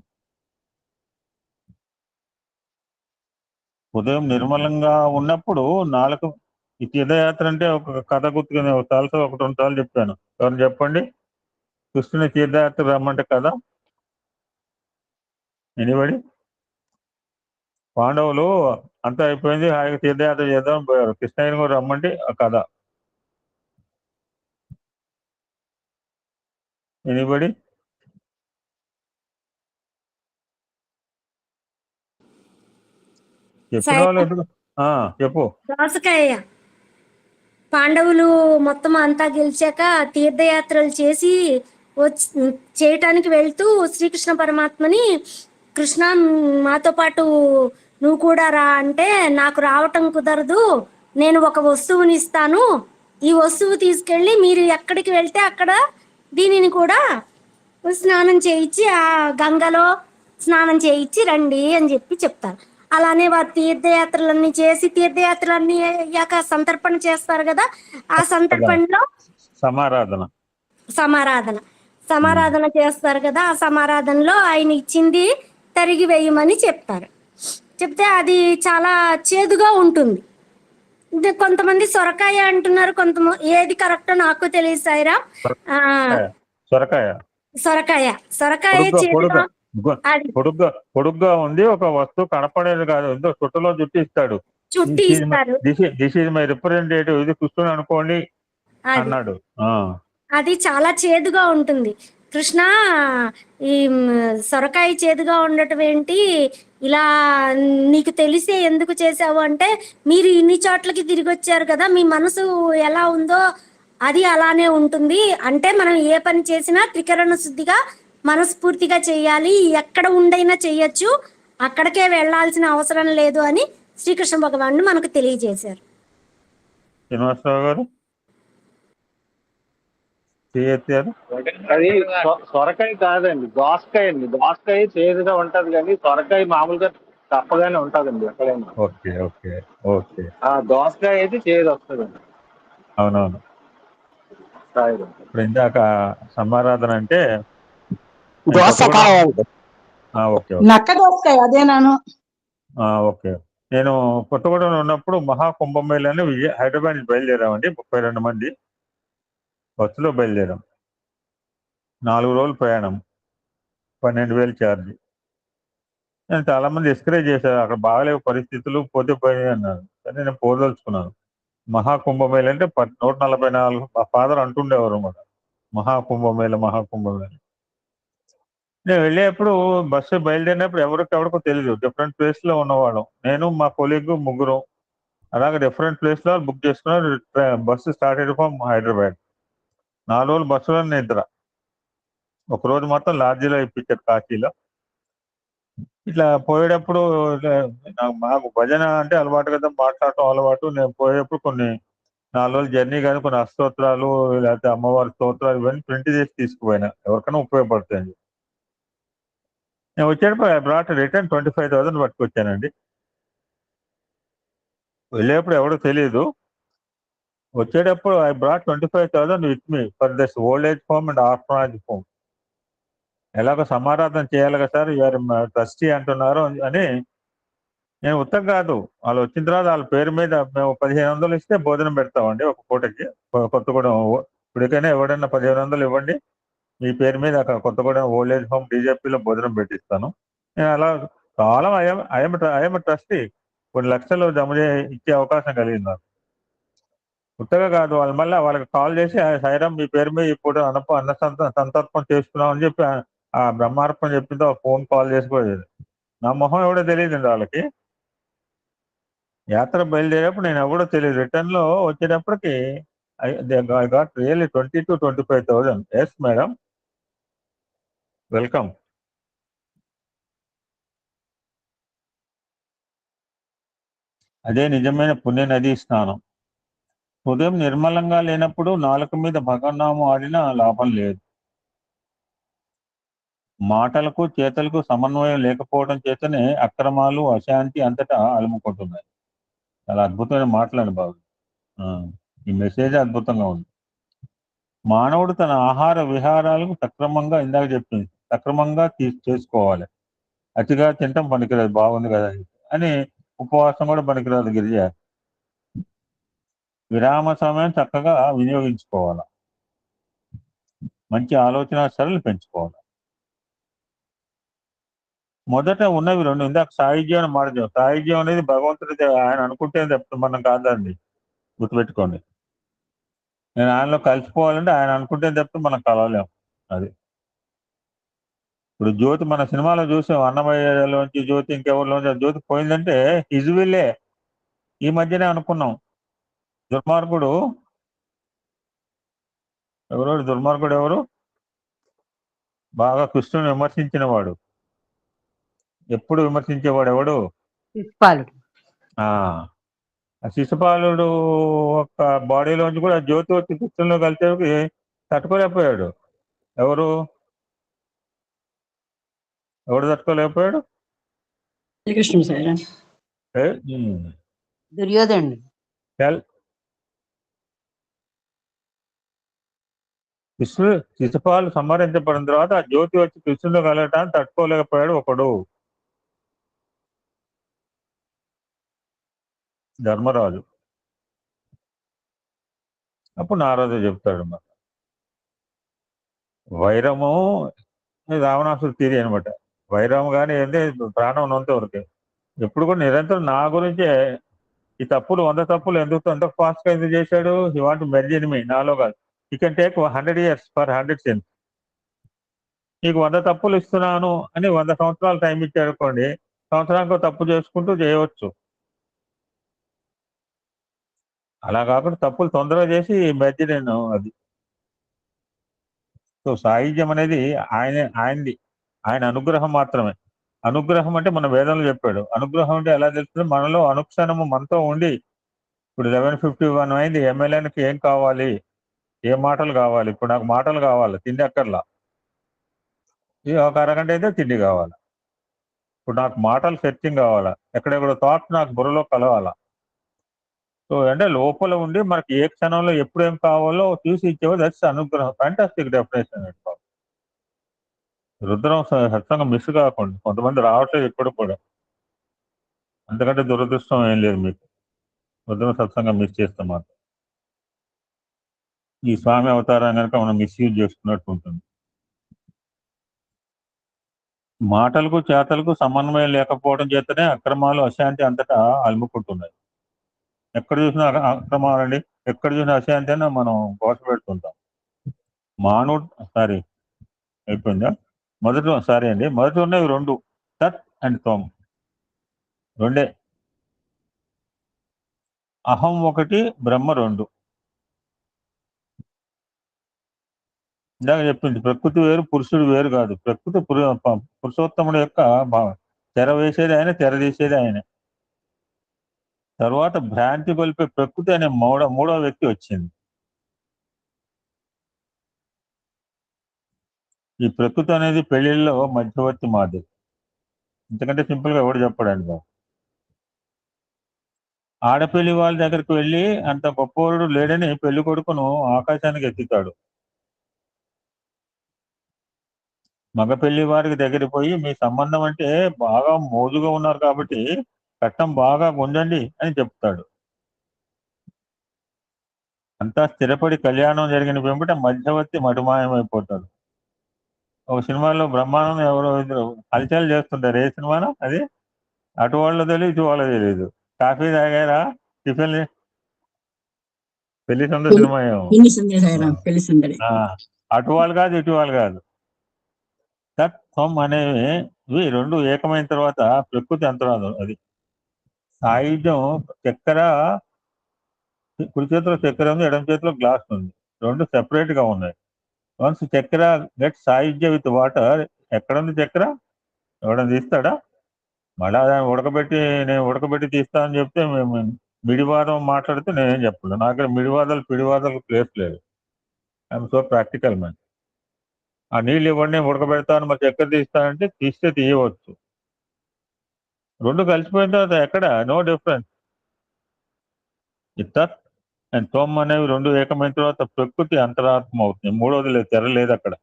ఉదయం నిర్మలంగా ఉన్నప్పుడు నాలుగు. ఈ తీర్థయాత్ర అంటే ఒక కథ గుర్తుకునే ఒకసారి ఒకటి 2 సార్లు చెప్పాను. ఎవరు చెప్పండి? కృష్ణుని తీర్థయాత్ర రమ్మంటే కదా, ఎనిబడి? పాండవులు అంతా అయిపోయింది, హాయిగా తీర్థయాత్ర చేద్దాం పోయారు. కృష్ణయ్యని కూడా రమ్మంటే ఆ కథ. ఎనిబడి? చెప్పిన వాళ్ళు ఎందుకు? చెప్పు. దోసకాయ పాండవులు మొత్తం అంతా గెలిచాక తీర్థయాత్రలు చేసి చేయటానికి వెళ్తూ శ్రీకృష్ణ పరమాత్మని, కృష్ణ మాతో పాటు నువ్వు కూడా రా అంటే, నాకు రావటం కుదరదు, నేను ఒక వస్తువుని ఇస్తాను, ఈ వస్తువు తీసుకెళ్ళి మీరు ఎక్కడికి వెళ్తే అక్కడ దీనిని కూడా స్నానం చేయించి ఆ గంగలో స్నానం చేయించి రండి అని చెప్పి చెప్తారు. అలానే వారు తీర్థయాత్రలన్నీ చేసి, తీర్థయాత్రలన్నీ అయ్యాక సంతర్పణ చేస్తారు కదా, ఆ సంతర్పణలో సమారాధన చేస్తారు కదా, ఆ సమారాధనలో ఆయన ఇచ్చింది తరిగి వేయమని చెప్తారు. చెప్తే అది చాలా చేదుగా ఉంటుంది. కొంతమంది సొరకాయ అంటున్నారు, కొంతమంది ఏది కరెక్టో నాకు తెలియదు సాయిరా. సొరకాయ పొడుగ్గా ఉంది, ఒక వస్తువు కనపడేది కాదు, ఎంతో చుట్టలో చుట్టి ఇస్తాడు. దిస్ ఈజ్ మై రిప్రజెంటేటివ్, ఇది కృష్ణుడు అనుకోండి అన్నాడు. అది చాలా చేదుగా ఉంటుంది. కృష్ణ, ఈ సొరకాయ చేదుగా ఉండటం ఏంటి, ఇలా నీకు తెలిసే ఎందుకు చేసావు అంటే, మీరు ఇన్ని చోట్లకి తిరిగి వచ్చారు కదా, మీ మనసు ఎలా ఉందో అది అలానే ఉంటుంది. అంటే మనం ఏ పని చేసినా త్రికరణ శుద్ధిగా మనస్ఫూర్తిగా చేయాలి, ఎక్కడ ఉండైనా చెయ్యొచ్చు, అక్కడికే వెళ్లాల్సిన అవసరం లేదు అని శ్రీకృష్ణ భగవానుడు మనకు తెలియజేశారు. అది సొరకాయ కాదండి, దోసకాయ అండి. దోసకాయ చేదుగా ఉంటది కానీ సొరకాయ మామూలుగా తప్పగానే ఉంటదండి ఎక్కడైనా. దోసకాయ అయితే చేదు వస్తుందండి. అవునవును. ఇప్పుడు ఇందాక సమారాధన అంటే దోసకాయ, నక్క దోసకాయ అదేనాను. ఓకే. నేను కొత్తగూడెంలో ఉన్నప్పుడు మహాకుంభమేళ అని హైదరాబాద్ నుంచి బయలుదేరామండి. 32 మంది బస్సులో బయలుదేరాం. 4 రోజులు ప్రయాణం, 12,000 ఛార్జ్. నేను చాలా మంది డిస్కరేజ్ చేశారు, అక్కడ బాగలేవు పరిస్థితులు, పోతే పోయి అన్నారు. కానీ నేను పోదలుచుకున్నాను. మహాకుంభమేళ అంటే 144 మా ఫాదర్ అంటుండేవారు అన్నమాట, మహాకుంభమేళ. నేను వెళ్ళేప్పుడు బస్సు బయలుదేరినప్పుడు ఎవరికో తెలియదు, డిఫరెంట్ ప్లేస్ లో ఉన్నవాళ్ళం. నేను మా కొలీగ్ ముగ్గురు అలాగే డిఫరెంట్ ప్లేస్ లో బుక్ చేసుకున్నారు. బస్సు స్టార్ట్ అయ్యి ఫ్రమ్ హైదరాబాద్. 4 రోజులు బస్సులో నిద్ర, ఒకరోజు మొత్తం లాడ్జీలో ఇప్పించారు కాశీలో. ఇట్లా పోయేటప్పుడు మాకు భజన అంటే అలవాటు కదా, మాట్లాడటం అలవాటు. నేను పోయేటప్పుడు కొన్ని 4 రోజులు జర్నీ కానీ కొన్ని అష్టోత్తరాలు లేకపోతే అమ్మవారి స్తోత్రాలు ఇవన్నీ ప్రింట్ చేసి తీసుకుపోయినా, ఎవరికైనా ఉపయోగపడతాయండి. నేను వచ్చేటప్పుడు ఐ బ్రాట్ రిటర్న్ 25,000 పట్టుకొచ్చానండి. వెళ్ళేప్పుడు ఎవడో తెలియదు, వచ్చేటప్పుడు I brought 25,000 with me for this old age home and orphanage home. ఎలాగో సమారాధన చేయాలి కదా సార్, యూఆర్ ట్రస్టీ అంటున్నారు అని. నేను ఉత్తరం కాదు, వాళ్ళు వచ్చిన తర్వాత వాళ్ళ పేరు మీద మేము 1,500 ఇస్తే భోజనం పెడతామండి ఒక పూటకి. కొత్తగూడెం ఇప్పటికైనా ఎవడన్నా 1,500 ఇవ్వండి, మీ పేరు మీద అక్కడ కొత్తగూడెం ఓల్డ్ ఏజ్ హోమ్ డీజేపీలో భోజనం పెట్టిస్తాను. నేను అలా చాలా ఐఎమ్ ట్రస్టీ, కొన్ని లక్షలు జమ ఇచ్చే అవకాశం కలిగింది నాకు. ఉత్తగా కాదు, వాళ్ళు మళ్ళీ వాళ్ళకి కాల్ చేసి సాయిరామ్ మీ పేరు మీద ఇప్పుడు అన్న సంతర్పణ చేసుకున్నాం అని చెప్పి ఆ బ్రహ్మార్పణ చెప్పిందో ఫోన్ కాల్ చేసుకోలేదు. నా మొహం ఎవడో తెలియదండి వాళ్ళకి. యాత్ర బయలుదేరేప్పుడు నేను ఎవడో తెలియదు. రిటర్న్ లో వచ్చేటప్పటికి I got really 20,000 to 25,000. Yes madam, welcome. అదే నిజమైన పుణ్య నదీ స్నానం. హృదయం నిర్మలంగా లేనప్పుడు నాలుక మీద భగవన్నామం ఆడినా లాభం లేదు. మాటలకు చేతలకు సమన్వయం లేకపోవడం చేతనే అక్రమాలు అశాంతి అంతటా అలుముకుంటున్నాయి. చాలా అద్భుతమైన మాటలండి బాబు. ఈ మెసేజ్ అద్భుతంగా ఉంది. మానవుడు తన ఆహార విహారాలకు సక్రమంగా ఇందాక చెప్పింది సక్రమంగా చేసుకోవాలి. అతిగా తింటాం పనికిరాదు, బాగుంది కదా అని ఉపవాసం కూడా పనికిరాదు. గిరిజ విరామ సమయం చక్కగా వినియోగించుకోవాలి. మంచి ఆలోచన సరళి పెంచుకోవాలి. మొదట ఉన్నవి రెండు. ఇందాక సాహిత్యం అని మాట, సాహిత్యం అనేది భగవంతుడి ఆయన అనుకుంటే చెప్తాం, మనం కాదండి, గుర్తుపెట్టుకోండి. నేను ఆయనలో కలిసిపోవాలంటే ఆయన అనుకుంటే చెప్తే మనం కలవలేం. అది ఇప్పుడు జ్యోతి మన సినిమాలో చూసాం, అన్నమయ్యలోంచి జ్యోతి ఇంకెవరిలోంచి జ్యోతి పోయిందంటే హిజువిల్లే. ఈ మధ్యనే అనుకున్నాం దుర్మార్గుడు ఎవరు బాగా కృష్ణుని విమర్శించిన వాడు, ఎప్పుడు విమర్శించేవాడు ఎవడు? శిశుపాలుడు ఒక బాడీలోంచి కూడా జ్యోతి వచ్చి కృష్ణులో కలిసేకి తట్టుకోలేకపోయాడు. ఎవరు తట్టుకోలేకపోయాడు? దుర్యోధనుడు. శిశుపాలు సంహరించబడిన తర్వాత ఆ జ్యోతి వచ్చి కృష్ణులో కలగటాన్ని తట్టుకోలేకపోయాడు ఒకడు, ధర్మరాజు. అప్పుడు నారదు చెప్తాడు అన్నమాట, వైరము రావణాసుడు తీరి అనమాట. వైరం కానీ ఏంటి ప్రాణం ఉన్నంత వరకే. ఎప్పుడు కూడా నిరంతరం నా గురించే ఈ తప్పులు 100 తప్పులు ఎంత ఫాస్ట్ గా ఎందుకు చేశాడు? హీ వాంట్ మెర్జ్ మీ, నాలో కాదు. You can take 100 years for 100 sins. నీకు 100 తప్పులు ఇస్తున్నాను అని 100 సంవత్సరాలు టైం ఇచ్చాడు అనుకోండి, సంవత్సరానికి తప్పు చేసుకుంటూ చేయవచ్చు. అలా కాకుండా తప్పులు తొందరగా చేసి మెర్జ్ నేను అది. సో సాహిత్యం అనేది ఆయనది, ఆయన అనుగ్రహం మాత్రమే. అనుగ్రహం అంటే మన వేదంలో చెప్పాడు. అనుగ్రహం అంటే ఎలా తెలుస్తుంది? మనలో అనుక్షణము మనతో ఉండి, ఇప్పుడు 11:51 అయింది, ఎమ్మెల్యేకి ఏం కావాలి, ఏ మాటలు కావాలి? ఇప్పుడు నాకు మాటలు కావాలి, తిండి అక్కర్లా. ఇది ఒక అరగంట అయితే తిండి కావాలా. ఇప్పుడు నాకు మాటలు సెర్చింగ్ కావాలా, ఎక్కడెక్కడ థాట్స్ నాకు బుర్రలో కలవాలా. సో అంటే లోపల ఉండి మనకి ఏ క్షణంలో ఎప్పుడు ఏం కావాలో చూసి ఇచ్చేవాడు. దట్స్ అనుగ్రహం. Fantastic definition. రుద్రం సత్సంగం మిస్ కాకుండా, కొంతమంది రావట్లేదు ఇప్పుడు కూడా, అంతకంటే దురదృష్టం ఏం లేదు మీకు. రుద్రం సత్సంగం మిస్ చేస్తాం మాత్రం ఈ స్వామి అవతారం కనుక మనం మిస్యూజ్ చేసుకున్నట్టు ఉంటుంది. మాటలకు చేతలకు సమన్వయం లేకపోవడం చేతనే అక్రమాలు అశాంతి అంతటా అలుముకుంటున్నాయి. ఎక్కడ చూసినా అక్రమాలండి, ఎక్కడ చూసినా అశాంతి అని మనం కోస పెడుతుంటాం. మానవుడు అయిపోయిందా? మొదటి ఉన్నవి రెండు, సత్ అండ్ త్వం. రెండే. అహం ఒకటి, బ్రహ్మ రెండు. ఇందాక చెప్పింది ప్రకృతి వేరు, పురుషుడు వేరు కాదు. ప్రకృతి పురుషోత్తముడు యొక్క భావం. తెర వేసేది ఆయన, తెర తీసేది ఆయన. తర్వాత భ్రాంతి గొలిపే ప్రకృతి అనే మూడవ వ్యక్తి వచ్చింది. ఈ ప్రకృతి అనేది పెళ్లిళ్ళలో మధ్యవర్తి మాదిరి. ఇంతకంటే సింపుల్ గా ఎవడు చెప్పడండి బాబు. ఆడపెళ్లి వాళ్ళ దగ్గరికి వెళ్ళి అంత గొప్పవాడు లేడని పెళ్లి కొడుకును ఆకాశానికి ఎత్తుతాడు. మగ పెళ్లి వారికి దగ్గరికి పోయి, మీ సంబంధం అంటే బాగా మోజుగా ఉన్నారు కాబట్టి కట్నం బాగా గుంజండి అని చెప్తాడు. అంతా స్థిరపడి కళ్యాణం జరిగిన వెంబట మధ్యవర్తి మటుమాయమైపోతాడు. ఒక సినిమాలో బ్రహ్మానందం ఎవరో హల్చల్ చేస్తుంటారు. ఏ సినిమానో అది? అటు వాళ్ళు తెలియదు, ఇటు వాళ్ళు తెలియదు. కాఫీ తాగారా, టిఫిన్, పెళ్లి సందడి సినిమా ఏమో. అటు వాళ్ళు కాదు, ఇటు వాళ్ళు కాదు. తత్వం అనేవి రెండు ఏకమైన తర్వాత ప్రకృతి అంతరాదు. అది సాయుధ్యం. చక్కెర కుడి చేతిలో చక్కెర ఉంది, ఎడమ చేతిలో గ్లాస్ ఉంది. రెండు సెపరేట్ గా ఉన్నాయి. వన్స్ చక్కెర గెట్ సాయుధ్య విత్ వాటర్, ఎక్కడ ఉంది చక్కెర? ఎవడన్నా తీస్తాడా? మళ్ళీ దాన్ని నేను ఉడకబెట్టి తీస్తా అని చెప్తే మేము మిడివాదం మాట్లాడితే నేనేం చెప్పలేదు. నాకు పిడివాదాలు ప్లేస్ లేదు. I'm so practical man. ఆ నీళ్ళు ఇవ్వండి ఉడకబెడతాను, మరి చక్కెర తీస్తానంటే తీస్తే తీయవచ్చు. రెండు కలిసిపోయిన తర్వాత ఎక్కడ నో డిఫరెన్స్. తత్ అండ్ తోమ్ అనేవి రెండు ఏకమైన తర్వాత ప్రకృతి అంతరాత్మ అవుతుంది. మూడవది లేదు, తెర లేదు అక్కడ.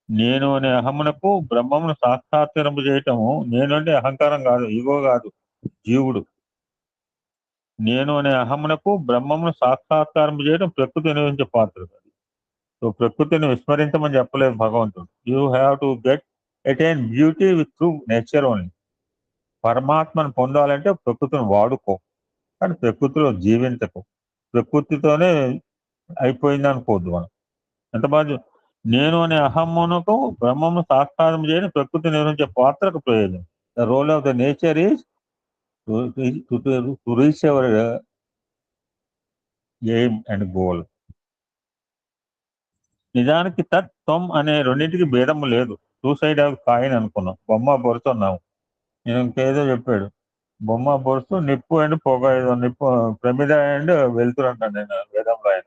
నేను అనే అహమునకు బ్రహ్మమును సాక్షాత్కరింపు చేయటము. నేను అంటే అహంకారం కాదు, ఈగో కాదు, జీవుడు. నేను అనే అహమునకు బ్రహ్మమును సాక్షాత్కారం చేయడం ప్రకృతి నిర్వహించే పాత్ర. సో ప్రకృతిని విస్మరించమని చెప్పలేదు భగవంతుడు. You have to get attain beauty with through nature only. పరమాత్మను పొందాలంటే ప్రకృతిని వాడుకో, కానీ ప్రకృతిలో జీవించకు. ప్రకృతితోనే అయిపోయింది అనుకోవద్దు మనం. ఎంత బాగా నేను అనే అహమ్మునకు బ్రహ్మము సాక్షాత్కారం చేయడం ప్రకృతి నిర్వహించే పాత్రకు ప్రయోజనం. The role of the nature is to reach our aim and goal. నిజానికి తత్ త్వం అనే రెండింటికి భేదము లేదు. టూ సైడ్ ఆఫ్ కాయిన్ అనుకున్నాం. బొమ్మ బొరుతున్నాం. నేను ఇంకేదో చెప్పాడు. బొమ్మ బొరుసు నిప్పు అండ్ పొగ, ఏదో నిప్పు ప్రమిద అండ్ వెలుతురు అంటాను నేను వేదంలో. ఆయన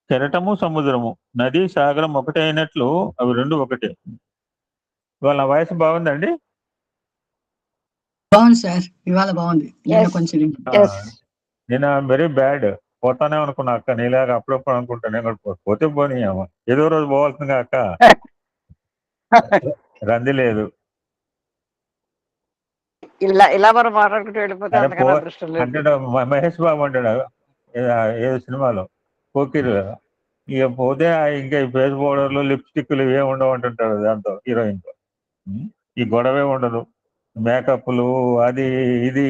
కెరటము సముద్రము, నది సాగరం ఒకటే అయినట్లు అవి రెండు ఒకటే. ఇవాళ నా వయసు బాగుందండి. బాగుంది సార్, ఇవాళ బాగుంది. కొంచెం నేను వెరీ బ్యాడ్. పోతానే అనుకున్నా అక్క, నీలాగా అప్పుడప్పుడు అనుకుంటానే పోతే పోనీ అమ్మ, ఏదో రోజు పోవాల్సిందిగా అక్క. రంది లేదు. ఇలా మనం మాట్లాడుకుంటూ వెళ్ళిపోతే అంతకన్నా అదృష్టం లేదు. అంటాడు మహేష్ బాబు అంటాడు ఏదో సినిమాలో పోకిరు, ఇక పోతే ఇంకా ఈ ఫేస్ పౌడర్లు లిప్స్టిక్లు ఇవే ఉండవు అంటుంటాడు దాంతో హీరోయిన్తో. ఈ గొడవే ఉండదు, మేకప్లు అది ఇది.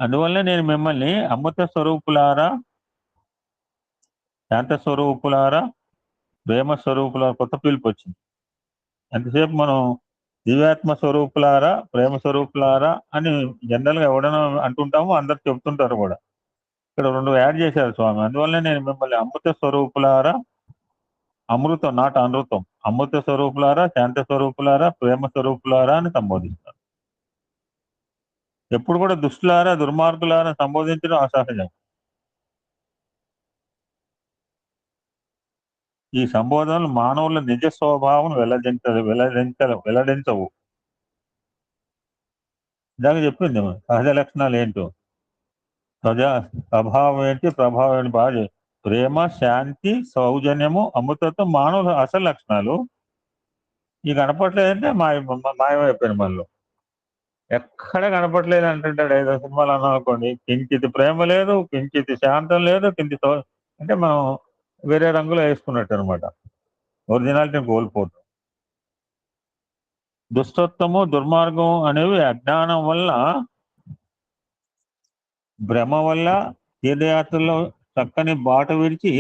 అందువల్ల నేను మిమ్మల్ని అమృత స్వరూపులారా, శాంత స్వరూపులారా, ప్రేమ స్వరూపులారా, కొత్త పిలుపు వచ్చింది. ఎంతసేపు మనం దివ్యాత్మ స్వరూపులారా, ప్రేమ స్వరూపులారా అని జనరల్గా ఎవడైనా అంటుంటాము, అందరు చెబుతుంటారు కూడా. ఇక్కడ రెండు యాడ్ చేశారు స్వామి. అందువల్ల నేను మిమ్మల్ని అమృత స్వరూపులారా, అమృతం నాట్ అనృతం, అమృత స్వరూపులారా, శాంత స్వరూపులారా, ప్రేమ స్వరూపులారా అని సంబోధిస్తారు. ఎప్పుడు కూడా దుష్టులారా, దుర్మార్గులారా సంబోధించడం అసహజం. ఈ సంబోధనలు మానవుల నిజ స్వభావం వెల్లడించవు. ఇందాక చెప్పింది సహజ లక్షణాలు ఏంటో, స్వభావం ఏంటి, ప్రభావం ఏంటి బాగా. ప్రేమ, శాంతి, సౌజన్యము, అమృతత్వం మానవుల అసలు లక్షణాలు. ఈ కనపట్లేదంటే మాయమైపోయిన మనలో. ఎక్కడ కనపట్లేదు అంటుంటాడు ఏదో సినిమాలు అన్నాం అనుకోండి. కించిత్ ప్రేమ లేదు, కించిత్ శాంతం లేదు, అంటే మనం వేరే రంగులో వేసుకున్నట్టు అనమాట. ఒరిజినాలిటీని కోల్పోతాం. దుష్టత్వము, దుర్మార్గం అనేవి అజ్ఞానం వల్ల, భ్రమ వల్ల తీర్థయాత్రలో చక్కని బాట విడిచి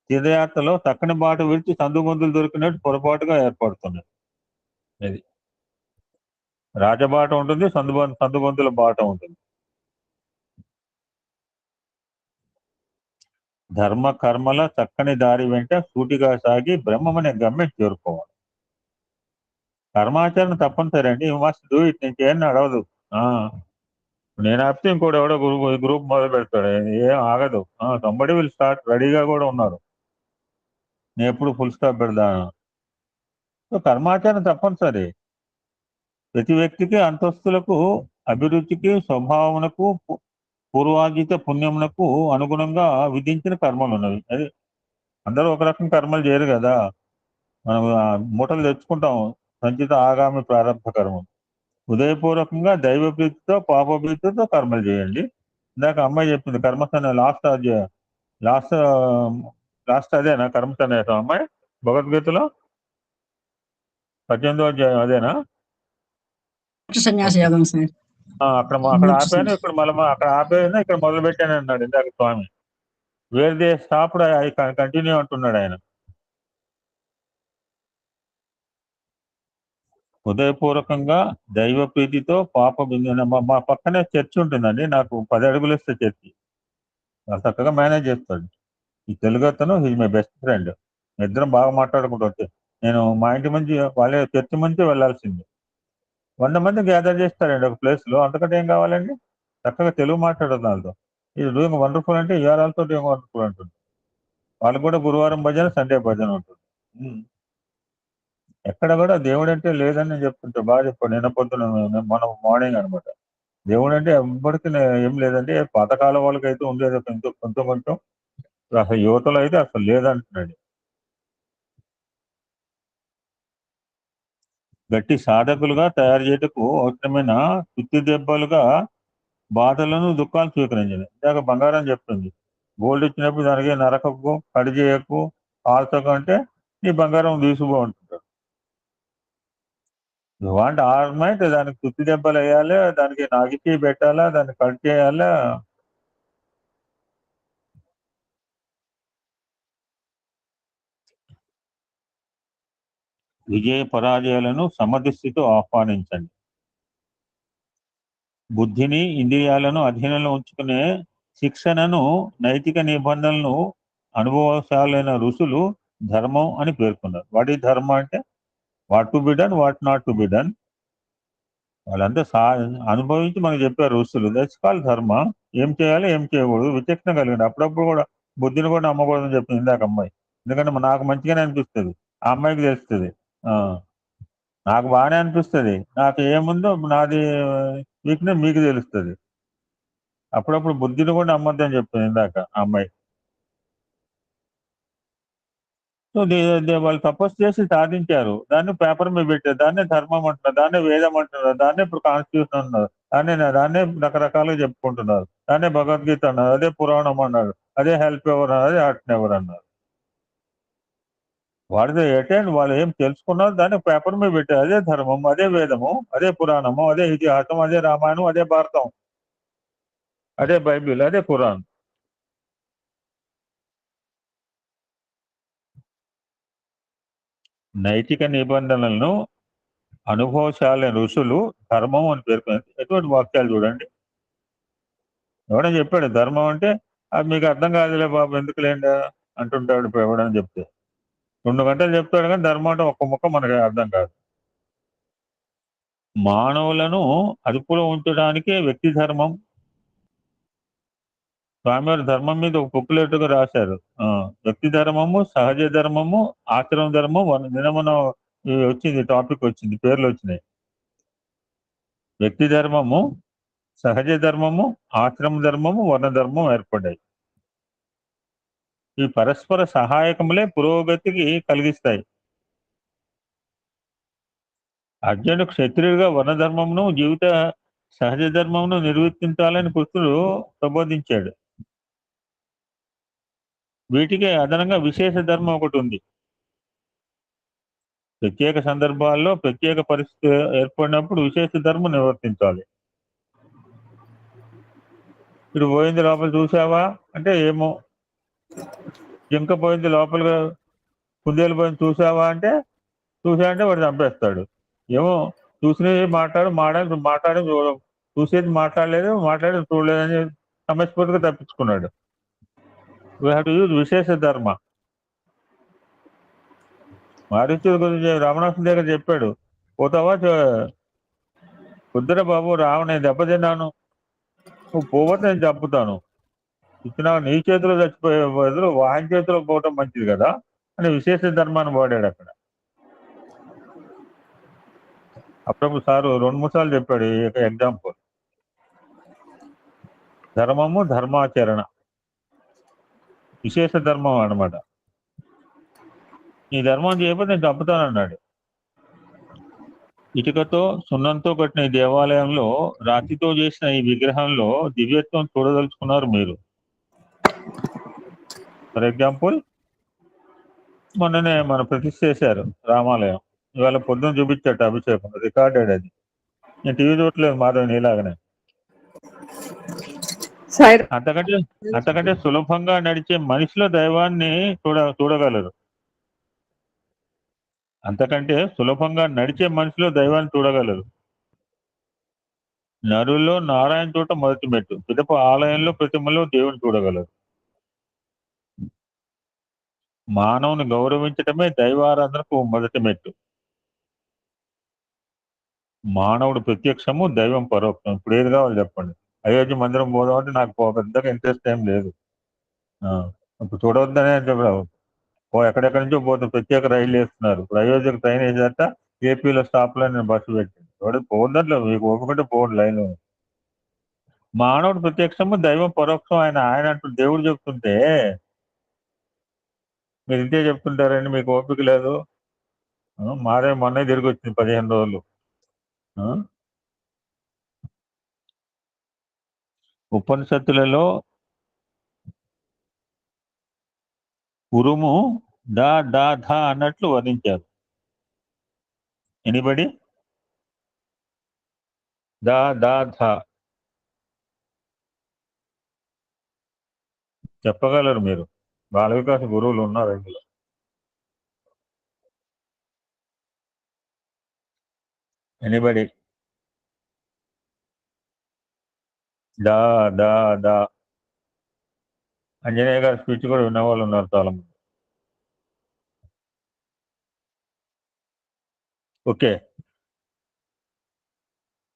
తీర్థయాత్రలో చక్కని బాట విడిచి సందుగొంతులు దొరికినట్టు పొరపాటుగా ఏర్పడుతున్నాయి. ఇది రాజబాట ఉంటుంది, సందుగొంతుల బాట ఉంటుంది. ధర్మ కర్మల చక్కని దారి వెంట సూటిగా సాగి బ్రహ్మమనే గమ్యం చేరుకోవాలి. కర్మాచరణ తప్పనిసరి అండి. You must do it. నేను చేయని అడవదు. నేను ఆపితే ఇంకోటి ఎవడో గ్రూప్ మొదలు పెడతాడు, ఏం ఆగదు. సంబడి విల్ స్టార్ట్, రెడీగా కూడా ఉన్నారు. నేను ఎప్పుడు ఫుల్ స్టాప్ పెడతాను. సో కర్మాచరణ తప్పనిసరి. ప్రతి వ్యక్తికి అంతస్తులకు, అభిరుచికి, స్వభావమునకు, పూర్వార్జిత పుణ్యమునకు అనుగుణంగా విధించిన కర్మలు ఉన్నవి. అది అందరూ ఒక రకం కర్మలు చేయరు కదా. మనం మూటలు తెచ్చుకుంటాం, సంచిత ఆగామి ప్రారంభ కర్మం. ఉదయపూర్వకంగా దైవ ప్రీతితో, పాప ప్రీతితో కర్మలు చేయండి. ఇందాక అమ్మాయి చెప్పింది కర్మసన లాస్ట్ అదేనా కర్మసన్యాసం అమ్మాయి భగవద్గీతలో 18వ అధ్యాయం అదేనా? సన్యాస యోగం సార్. అక్కడ ఆపాను, ఇక్కడ మళ్ళీ అక్కడ ఆపేనా, ఇక్కడ మొదలు పెట్టాను అన్నాడు ఇందాక స్వామి. Where they stopped I continue అంటున్నాడు ఆయన. హృదయపూర్వకంగా దైవ ప్రీతితో పాప మా పక్కనే చర్చి ఉంటుందండి. నాకు 10 అడుగులు ఇస్తే చర్చి చక్కగా మేనేజ్ చేస్తాడు. ఈ తెలుగు అతను హీజ్ మై బెస్ట్ ఫ్రెండ్. ఇద్దరం బాగా మాట్లాడుకుంటూ వచ్చి నేను మా ఇంటి మంచి వాళ్ళే చర్చి మంచి వెళ్ళాల్సింది 100 మంది గ్యాదర్ చేస్తారండి ఒక ప్లేస్ లో, అంతకంటే ఏం కావాలండి? చక్కగా తెలుగు మాట్లాడదు వాళ్ళతో. ఇది డూయింగ్ వండర్ఫుల్ అంటే యూఆర్ ఆల్సో డూయింగ్ వండర్ఫుల్ అంటుంది. వాళ్ళకి కూడా గురువారం భజన, సండే భజన ఉంటుంది. ఎక్కడ కూడా దేవుడు అంటే లేదని నేను చెప్తుంటా. బాగా చెప్పాడు నిన్న పొద్దున, మనం మార్నింగ్ అనమాట. దేవుడు అంటే ఎవ్వరికి ఏం లేదంటే పాతకాల వాళ్ళకి అయితే ఉండేది కొంచెం అసలు యువతలో అయితే అసలు లేదంటున్నాడు. గట్టి సాధకులుగా తయారు చేయటకు అవసరమైన తుత్తి దెబ్బలుగా బాధలను దుఃఖాలు స్వీకరించింది. ఇందాక బంగారం చెప్తుంది, గోల్డ్ ఇచ్చినప్పుడు దానికి నరకకు, కడి చేయకు, ఆల్చకు అంటే నీ బంగారం తీసుకుపో అంటుంటాడు. వాంట్ ఆర్మైట్ దానికి తుత్తి దెబ్బలు వేయాలి, దానికి నాగికి పెట్టాలా, దాన్ని కట్ చేయాలా. విజయ పరాజయాలను సమధిస్థితితో ఆహ్వానించండి. బుద్ధిని, ఇంద్రియాలను అధీనంలో ఉంచుకునే శిక్షణను, నైతిక నిబంధనలను అనుభవశాలైన ఋషులు ధర్మం అని పేర్కొన్నారు. వాట్ ఈ ధర్మం అంటే what to be done, what not to be done. వాళ్ళంతా అనుభవించి మనకు చెప్పారు ఋషులు. దట్స్ కాల్ ధర్మ. ఏం చేయాలి, ఏం చేయకూడదు విచక్షణ కలిగింది. అప్పుడప్పుడు కూడా బుద్ధిని కూడా నమ్మకూడదని చెప్పింది ఇందాక అమ్మాయి. ఎందుకంటే నాకు మంచిగానే అనిపిస్తుంది, ఆ అమ్మాయికి తెలుస్తుంది. నాకు బాగానే అనిపిస్తుంది, నాకు ఏముందో నాది వీక్నెస్ మీకు తెలుస్తుంది. అప్పుడప్పుడు బుద్ధిని కూడా నమ్మొద్దని చెప్తుంది ఇందాక ఆ అమ్మాయి. సో వాళ్ళు తపస్సు చేసి సాధించారు, దాన్ని పేపర్ మీద పెట్టారు, దాన్నే ధర్మం అంటున్నారు, దాన్నే వేదం అంటున్నారు, దాన్నే ఇప్పుడు కాన్స్టిట్యూషన్ అన్నారు, దాన్నే రకరకాలుగా చెప్పుకుంటున్నారు, దాన్నే భగవద్గీత అన్నారు, అదే పురాణం అన్నారు, అదే హెల్ప్ ఎవరు అన్నారు, అదే హార్ట్ ఎవరు అన్నారు. వాడితో అటెండ్ వాళ్ళు ఏం తెలుసుకున్నారు దాన్ని పేపర్ మీద పెట్టారు. అదే ధర్మం, అదే వేదము, అదే పురాణము, అదే ఇతిహాసం, అదే రామాయణం, అదే భారతం, అదే బైబిల్, అదే ఖురాన్. నైతిక నిబంధనలను అనుభవశాలైన ఋషులు ధర్మం అని పేర్కొన్నారు. ఎటువంటి వాక్యాలు చూడండి. ఎవడని చెప్పాడు ధర్మం అంటే, అది మీకు అర్థం కాదులే బాబు ఎందుకులేండా అంటుంటాడు. ఇప్పుడు ఎవడని చెప్తే 2 గంటలు చెప్తాడు కానీ ధర్మం అంటే ఒక్క ముక్క మనకి అర్థం కాదు. మానవులను అదుపులో ఉంచడానికే వ్యక్తి ధర్మం. స్వామివారి ధర్మం మీద ఒక బుక్లెట్గా రాశారు. వ్యక్తి ధర్మము, సహజ ధర్మము, ఆచరణ ధర్మం. నిన్న మనం వచ్చింది టాపిక్ వచ్చింది, పేర్లు వచ్చినాయి. వ్యక్తి ధర్మము, సహజ ధర్మము, ఆశ్రమ ధర్మము, వర్ణ ధర్మం ఏర్పడ్డాయి. ఈ పరస్పర సహాయకములే పురోగతికి కలిగిస్తాయి. అర్జునుడు క్షత్రియుడిగా వర్ణ ధర్మమును, జీవిత సహజ ధర్మమును నిర్వర్తించాలని కృష్ణుడు ప్రబోధించాడు. వీటికి అదనంగా విశేష ధర్మం ఒకటి ఉంది. ప్రత్యేక సందర్భాల్లో ప్రత్యేక పరిస్థితి ఏర్పడినప్పుడు విశేష ధర్మం నిర్వర్తించాలి. ఇప్పుడు పోయింది లోపల చూసావా అంటే ఏమో, జింక పోయింది లోపలిగా, కుందేలు పోయింది చూసావా అంటే వాడు చంపేస్తాడు. ఏమో చూసినవి మాట్లాడి చూసేది మాట్లాడలేదు, మాట్లాడేది చూడలేదని సమస్యపూర్తిగా తప్పించుకున్నాడు. వీ హ్యావ్ టు యూజ్ విశేష ధర్మ. మారీచుడి గురించి రామనాథం దగ్గర చెప్పాడు, పోతావా వద్దురా బాబు రావు, నేను దెబ్బతిన్నాను, నువ్వు పోవద్దు నేను చంపుతాను, ఇచ్చిన నీ చేతిలో చచ్చిపోయే బదులు వాని చేతిలో పోవటం మంచిది కదా అని విశేష ధర్మాన్ని వాడాడు అక్కడ. అప్పుడప్పుడు సారు 2-3 సార్లు చెప్పాడు ఈ ఎగ్జాంపుల్. ధర్మము, ధర్మాచరణ, విశేష ధర్మం అన్నమాట. ఈ ధర్మం చేయకపోతే నేను చంపుతానన్నాడు. ఇటుకతో సున్నంతో కట్టిన ఈ దేవాలయంలో రాతితో చేసిన ఈ విగ్రహంలో దివ్యత్వం చూడదలుచుకున్నారు మీరు. ఫర్ ఎగ్జాంపుల్ మొన్ననే మనం ప్రతిష్ఠ చేశారు రామాలయం, ఇవాళ పొద్దున్న చూపించట అభిషేకం, రికార్డెడ్. అది నేను టీవీ చూడట్లేదు మాధవ్ నీలాగనే. అంతకంటే సులభంగా నడిచే మనిషిలో దైవాన్ని చూడగలరు. అంతకంటే సులభంగా నడిచే మనిషిలో దైవాన్ని చూడగలరు. నరుల్లో నారాయణ చోట మొదటి మెట్టు, పిదప ఆలయంలో ప్రతిమలో దేవుని చూడగలరు. మానవుని గౌరవించటమే దైవారాధనకు మొదటి మెట్టు. మానవుడు ప్రత్యక్షము, దైవం పరోక్షం. ఇప్పుడు ఏది కావాలి చెప్పండి. అయోధ్య మందిరం పోదాం అంటే నాకు పెద్దగా ఇంట్రెస్ట్ ఏం లేదు. ఇప్పుడు చూడవద్దనే చెప్పావు. ఎక్కడెక్కడి నుంచో పోతే ప్రత్యేక రైలు వేస్తున్నారు. ఇప్పుడు అయోధ్యకు ట్రైన్ వేసాక ఏపీలో స్టాప్ లో నేను బస్సు పెట్టాను. చూడండి పోవద్దంట్లో మీకు ఒప్పుకుంటే పోండి లైన్. మానవుడు ప్రత్యక్షము, దైవం పరోక్షం. ఆయన అంటూ దేవుడు చెప్తుంటే మీరు ఇంతే చెప్తుంటారండి, మీకు ఓపిక లేదు. మాదే మొన్నే తిరిగి వచ్చింది 15 రోజులు. ఉపనిషత్తులలో ఉరుము దా దా ధ అన్నట్లు వర్ణించారు. ఎనిబడి దా దా ధ చెప్పగలరు మీరు. బాల వికాస గురువులు ఉన్నారు ఇందులో. ఎనిబడి దా దా దా. అంజనేయ గారి స్పీచ్ కూడా విన్నవాళ్ళు ఉన్నారు చాలా మంది. ఓకే,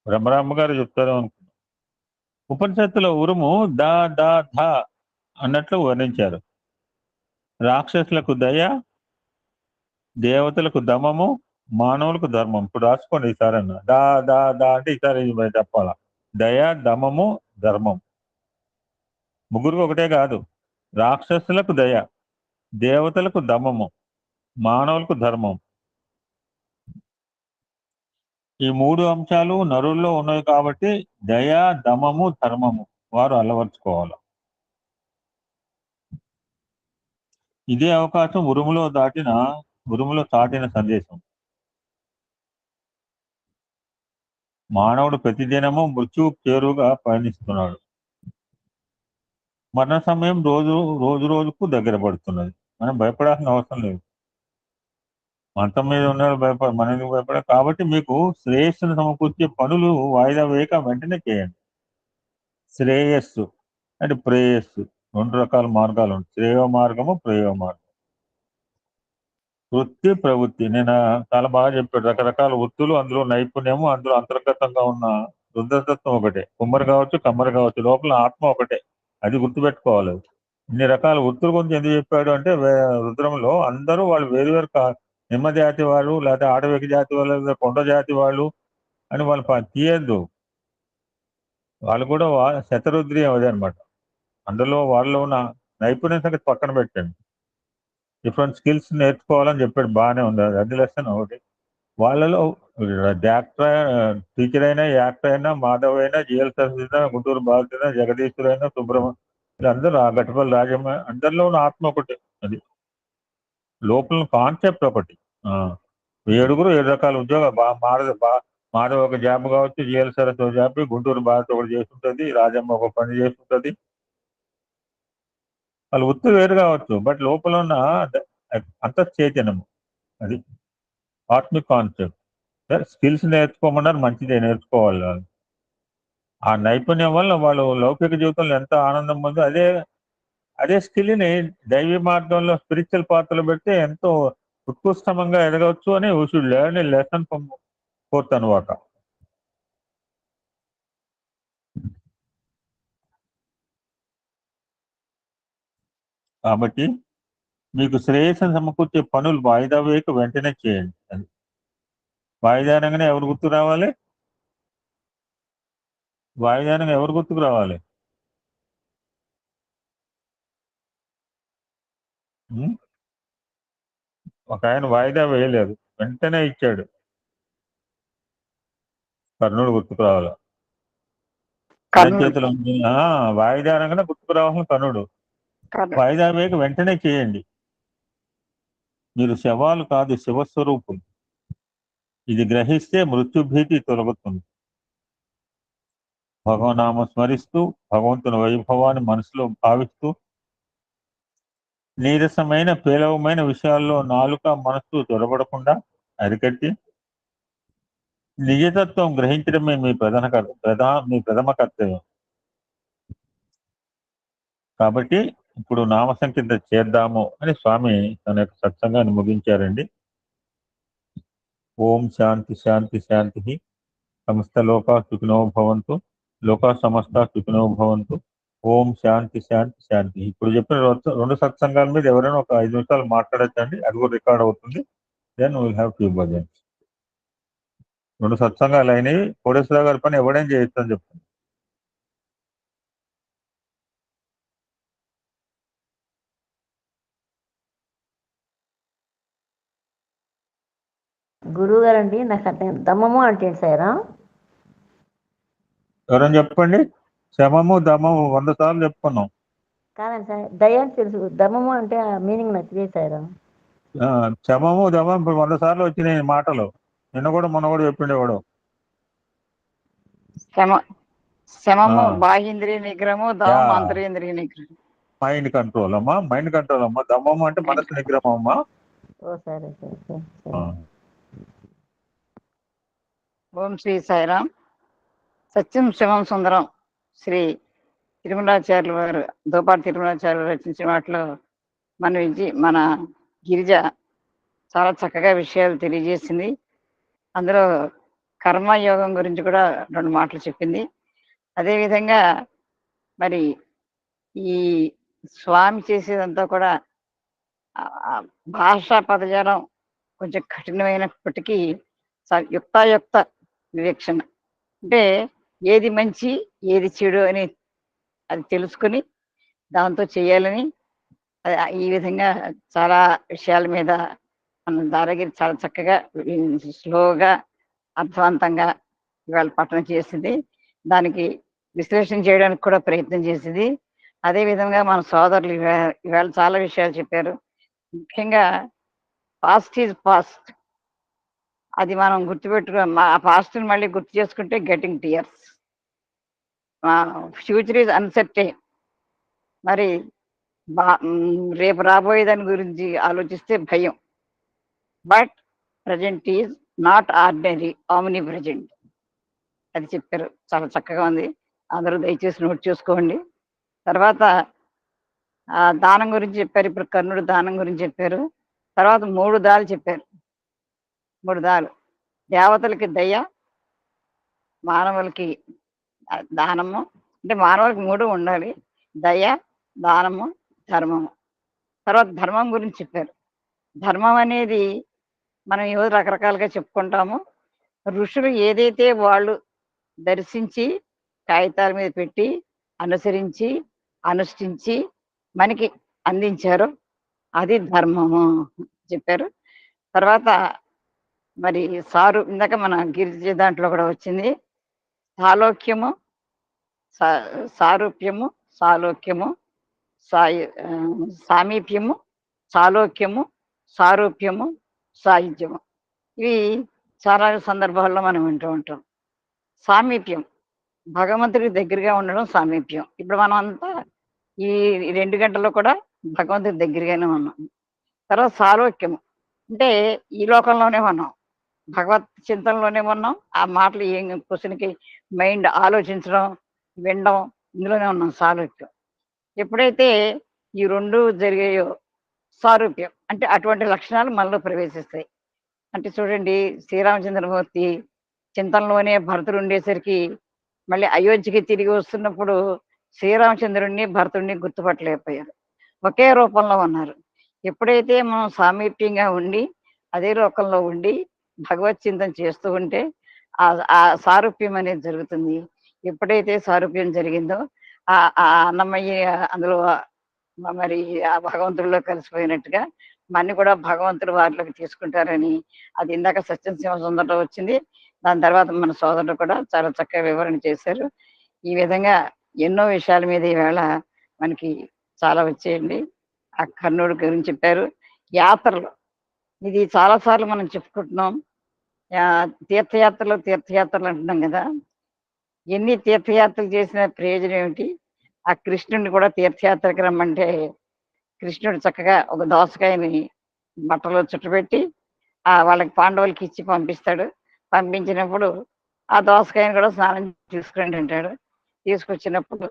బ్రహ్మరామ గారు చెప్తారు అనుకున్నాను. ఉపనిషత్తులో ఉరుము దా దా ధ అన్నట్లు వర్ణించారు. రాక్షసులకు దయ, దేవతలకు దమము, మానవులకు ధర్మం. ఇప్పుడు రాసుకోండి ఈసారి అన్న. దా దా దా అంటే ఈసారి చెప్పాలా. దయ, దమము, ధర్మం. ముగ్గురికి ఒకటే కాదు. రాక్షసులకు దయ, దేవతలకు దమము, మానవులకు ధర్మం. ఈ 3 అంశాలు నరుల్లో ఉన్నాయి కాబట్టి దయ, దమము, ధర్మము వారు అలవర్చుకోవాలి. ఇదే అవకాశం ఉరుములో చాటిన సందేశం. మానవుడు ప్రతిదినము మృత్యువు చేరువుగా పయనిస్తున్నాడు. మరణ సమయం రోజుకు దగ్గర పడుతున్నది. మనం భయపడాల్సిన అవసరం లేదు. మంతం మీద ఉన్నాడు మన ఎందుకు భయపడ. కాబట్టి మీకు శ్రేయస్సును సమకూర్చే పనులు వాయిదా వేయక వెంటనే చేయండి. శ్రేయస్సు అంటే ప్రేయస్సు 2 రకాల మార్గాలు ఉంటాయి. శ్రేయో మార్గము, ప్రయోగ మార్గం. వృత్తి, ప్రవృత్తి. నేను చాలా బాగా చెప్పాడు. రకరకాల వృత్తులు, అందులో నైపుణ్యము, అందులో అంతర్గతంగా ఉన్న రుద్రతత్వం ఒకటే. కుమ్మరి కావచ్చు, కమ్మరి కావచ్చు, లోపల ఆత్మ ఒకటే. అది గుర్తుపెట్టుకోవాలి. ఇన్ని రకాల వృత్తుల గురించి ఎందుకు చెప్పాడు అంటే రుద్రంలో అందరూ వాళ్ళు వేరువేరు నిమ్మ జాతి వాళ్ళు, లేకపోతే ఆడవిక జాతి వాళ్ళు, లేదా కొండ జాతి వాళ్ళు అని వాళ్ళు తీయద్దు. వాళ్ళు కూడా శతరుద్రియం అదే అనమాట. అందులో వాళ్ళలో ఉన్న నైపుణ్యం సంగతి పక్కన పెట్టండి. డిఫరెంట్ స్కిల్స్ నేర్చుకోవాలని చెప్పాడు. బాగానే ఉంది. అది లెసన్ ఒకటి. వాళ్ళలో టీచర్ అయినా, యాక్టర్ అయినా, మాధవ్ అయినా, జిఎల్ సరస్వతి అయినా, గుంటూరు బాలకృష్ణ అయినా, జగదీశ్వర్ అయినా, సుబ్రహ్మణ్యం, వీళ్ళందరూ ఆ గట్టపల్లి రాజమ్మ, అందరిలో ఉన్న ఆత్మ ఒకటి. అది లోపల కాన్సెప్ట్ ఒకటి. 7 రకాల ఉద్యోగాలు. మాధవ్ ఒక జాబ్ కావచ్చు, జిఎల్ సరస్వతి ఒక జాబ్, గుంటూరు భారత్ ఒకటి చేస్తుంటది, రాజమ్మ ఒక పని చేస్తుంటది. వాళ్ళు వృత్తి వేరు కావచ్చు, బట్ లోపల ఉన్న అంతఃచైతన్యము అది ఆత్మిక్ కాన్సెప్ట్. స్కిల్స్ నేర్చుకోమన్నారు, మంచిదే, నేర్చుకోవాలి. ఆ నైపుణ్యం వల్ల వాళ్ళు లౌకిక జీవితంలో ఎంత ఆనందం ఉందో అదే స్కిల్ని దైవీ మార్గంలో స్పిరిచువల్ పాత్రలో పెడితే ఎంతో ఉత్కృష్టంగా ఎదగవచ్చు అని we should learn a lesson from 4th అనమాట. కాబట్టి మీకు శ్రేయస్సును సమకూర్చే పనులు వాయిదా వేయక వెంటనే చేయండి. అది వాయిదానంగానే ఎవరు గుర్తుకు రావాలి? వాయిదానంగా ఎవరు గుర్తుకు రావాలి? ఒక ఆయన వాయిదా వేయలేదు, వెంటనే ఇచ్చాడు. కర్ణుడు గుర్తుకు రావాలి. చేతులు వాయిదా అనగానే గుర్తుకు రావాల్సిన కర్ణుడు. వాయిదా వేయక వెంటనే చేయండి. మీరు శవాలు కాదు, శివస్వరూపులు. ఇది గ్రహిస్తే మృత్యుభీతి తొలగుతుంది. భగవనామ స్మరిస్తూ, భగవంతుని వైభవాన్ని మనసులో భావిస్తూ, నీరసమైన పేలవమైన విషయాల్లో నాలుక, మనస్సు చొరబడకుండా అరికట్టి నిజతత్వం గ్రహించడమే మీ ప్రథమ కర్తవ్యం. కాబట్టి ఇప్పుడు నామ సంకీర్తన చేద్దాము అని స్వామి తన యొక్క సత్సంగాన్ని ముగించారండి. ఓం శాంతి శాంతి శాంతి. సమస్త లోకా సుఖినో భవంతు. లోకా సమస్త సుఖినో భవంతు. ఓం శాంతి శాంతి శాంతి. ఇప్పుడు చెప్పిన రెండు సత్సంగాల మీద ఎవరైనా ఒక 5 నిమిషాలు మాట్లాడచ్చండి, అది కూడా రికార్డ్ అవుతుంది. Then will have few bhajans. 2 సత్సంగాలు అయినవి. కోటేశ్వరరావు గారి పని ఎవడేం చేయొచ్చు అని చెప్తాను. గురువు గారండి, నాకు అంటే దమ్మము అంటే సారా ఎవరైనా చెప్పండి. శమము దమము 100 సార్లు చెప్పుకున్నాం. కాదండి సార్, దయ అని తెలుసు, దమ్మము అంటే మీనింగ్ నాకు తెలియదు సార్. శమము దమం 100 సార్లు వచ్చినాయి మాటలు. నిన్న కూడా మొన్న కూడా చెప్పిండేవాడు. శమము బాహ్యేంద్రియ నిగ్రహము, దమము అంతరేంద్రియ నిగ్రహం. మైండ్ కంట్రోల్ అమ్మా, మైండ్ కంట్రోల్ అమ్మా. దమ్మము అంటే మనసు నిగ్రహం అమ్మా. ఓ సరే సరే. ఓం శ్రీ సాయిరామ్. సత్యం శివం సుందరం శ్రీ తిరుమలాచార్యుల వారు, దోపాటి తిరుమలాచార్యులు రచించిన వాటిలో మన గిరిజ చాలా చక్కగా విషయాలు తెలియజేసింది. అందులో కర్మయోగం గురించి కూడా 2 మాటలు చెప్పింది. అదేవిధంగా మరి ఈ స్వామి చేసేదంతా కూడా భాషా పదజాలం కొంచెం కఠినమైనప్పటికీ యుక్తాయుక్త వివేక్షణ, అంటే ఏది మంచి ఏది చెడు అని అది తెలుసుకుని దాంతో చేయాలని, ఈ విధంగా చాలా విషయాల మీద మన దారగిరి చాలా చక్కగా స్లోగా అర్థవంతంగా ఇవాళ పఠనం చేసింది. దానికి విశ్లేషణ చేయడానికి కూడా ప్రయత్నం చేసింది. అదేవిధంగా మన సోదరులు ఇవాళ చాలా విషయాలు చెప్పారు. ముఖ్యంగా పాస్ట్ ఈజ్ పాస్ట్, అది మనం గుర్తుపెట్టుకో. ఆ పాస్ట్ని మళ్ళీ గుర్తు చేసుకుంటే getting tears. Future is uncertain. మరి రేపు రాబోయే దాని గురించి ఆలోచిస్తే భయం. But present is not ordinary, omni present. అది చెప్పారు, చాలా చక్కగా ఉంది. అందరూ దయచేసి నోట్ చేసుకోండి. తర్వాత దానం గురించి చెప్పారు. ఇప్పుడు కర్ణుడు దానం గురించి చెప్పారు. తర్వాత 3 దాలు చెప్పారు. 3 దాలు: దేవతలకి దయ, మానవులకి దానము. అంటే మానవులకి 3 ఉండాలి: దయ, దానము, ధర్మము. తర్వాత ధర్మం గురించి చెప్పారు. ధర్మం అనేది మనం ఈరోజు రకరకాలుగా చెప్పుకుంటాము. ఋషులు ఏదైతే వాళ్ళు దర్శించి కాగితాల మీద పెట్టి అనుసరించి అనుష్ఠించి మనకి అందించారో అది ధర్మము చెప్పారు. తర్వాత మరి ఇందాక మన గిరిజ దాంట్లో కూడా వచ్చింది, సాలోక్యము, సారూప్యము, సాలోక్యము, సామీప్యము, సాలోక్యము, సారూప్యము, సాయుధ్యము. ఇవి చాలా సందర్భాల్లో మనం వింటూ ఉంటాం. సామీప్యం, భగవంతుడికి దగ్గరగా ఉండడం సామీప్యం. ఇప్పుడు మనం అంతా ఈ 2 గంటల్లో కూడా భగవంతుడి దగ్గరగానే ఉన్నాం. తర్వాత సాలోక్యము అంటే ఈ లోకంలోనే ఉన్నాం, భగవత్ చింతనలోనే ఉన్నాం. ఆ మాటలు ఏం క్వశ్చన్కి మైండ్ ఆలోచించడం, వినడం, ఇందులోనే ఉన్నాం సాలోక్యం. ఎప్పుడైతే ఈ 2 జరిగాయో సారూప్యం అంటే అటువంటి లక్షణాలు మనలో ప్రవేశిస్తాయి. అంటే చూడండి, శ్రీరామచంద్రమూర్తి చింతనలోనే భరతుడు ఉండేసరికి మళ్ళీ అయోధ్యకి తిరిగి వస్తున్నప్పుడు శ్రీరామచంద్రుడిని భరతుడిని గుర్తుపట్టలేకపోయారు. ఒకే రూపంలో ఉన్నారు. ఎప్పుడైతే మనం సామీప్యంగా ఉండి అదే లోకంలో ఉండి భగవత్ చింతన చేస్తూ ఉంటే ఆ సారూప్యం అనేది జరుగుతుంది. ఎప్పుడైతే సారూప్యం జరిగిందో ఆ అన్నమయ్య అందులో మరి ఆ భగవంతుడిలో కలిసిపోయినట్టుగా మన్ని కూడా భగవంతుడు వారిలోకి తీసుకుంటారని, అది ఇందాక సత్యసింహ సుందరలో వచ్చింది. దాని తర్వాత మన సోదరుడు కూడా చాలా చక్కగా వివరణ చేశారు. ఈ విధంగా ఎన్నో విషయాల మీద ఈవేళ మనకి చాలా వచ్చేయండి. ఆ కర్ణుడి గురించి చెప్పారు. యాత్రలు, ఇది చాలాసార్లు మనం చెప్పుకుంటున్నాం. తీర్థయాత్రలు అంటున్నాం కదా. ఎన్ని తీర్థయాత్రలు చేసిన ప్రయోజనం ఏమిటి? ఆ కృష్ణుడిని కూడా తీర్థయాత్రకి రమ్మంటే కృష్ణుడు చక్కగా ఒక దోసకాయని బట్టలో చుట్టబెట్టి వాళ్ళకి పాండవులకి ఇచ్చి పంపిస్తాడు. పంపించినప్పుడు ఆ దోసకాయని కూడా స్నానం తీసుకురండి అంటాడు. తీసుకొచ్చినప్పుడు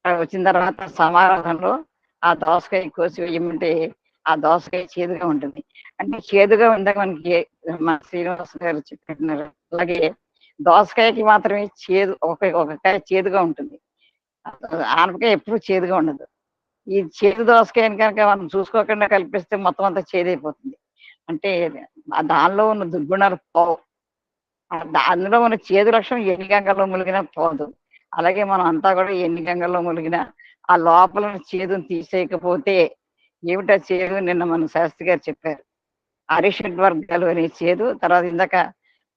వచ్చిన తర్వాత సమారాధనలో ఆ దోసకాయ కోసి వేయమంటే ఆ దోసకాయ చేదుగా ఉంటుంది. అంటే చేదుగా ఉందాక మనకి మన శ్రీనివాస గారు చెప్పినారు. అలాగే దోసకాయకి మాత్రమే చేదు, ఒక కాయ చేదుగా ఉంటుంది. ఆనపకాయ ఎప్పుడు చేదుగా ఉండదు. ఈ చేదు దోసకాయని కనుక మనం చూసుకోకుండా కల్పిస్తే మొత్తం అంతా చేదైపోతుంది. అంటే దానిలో ఉన్న దుర్గుణాలు పోవు. అందులో ఉన్న చేదు లక్షణం ఎన్ని గంగల్లో మునిగినా పోదు. అలాగే మనం అంతా కూడా ఎన్ని గంగల్లో మునిగినా ఆ లోపల ఉన్న చేదును తీసేయకపోతే ఏమిటా చేదు? నిన్న మన శాస్త్రి గారు చెప్పారు. అరిషడ్ వర్గాలు అనే చేదు. తర్వాత ఇందాక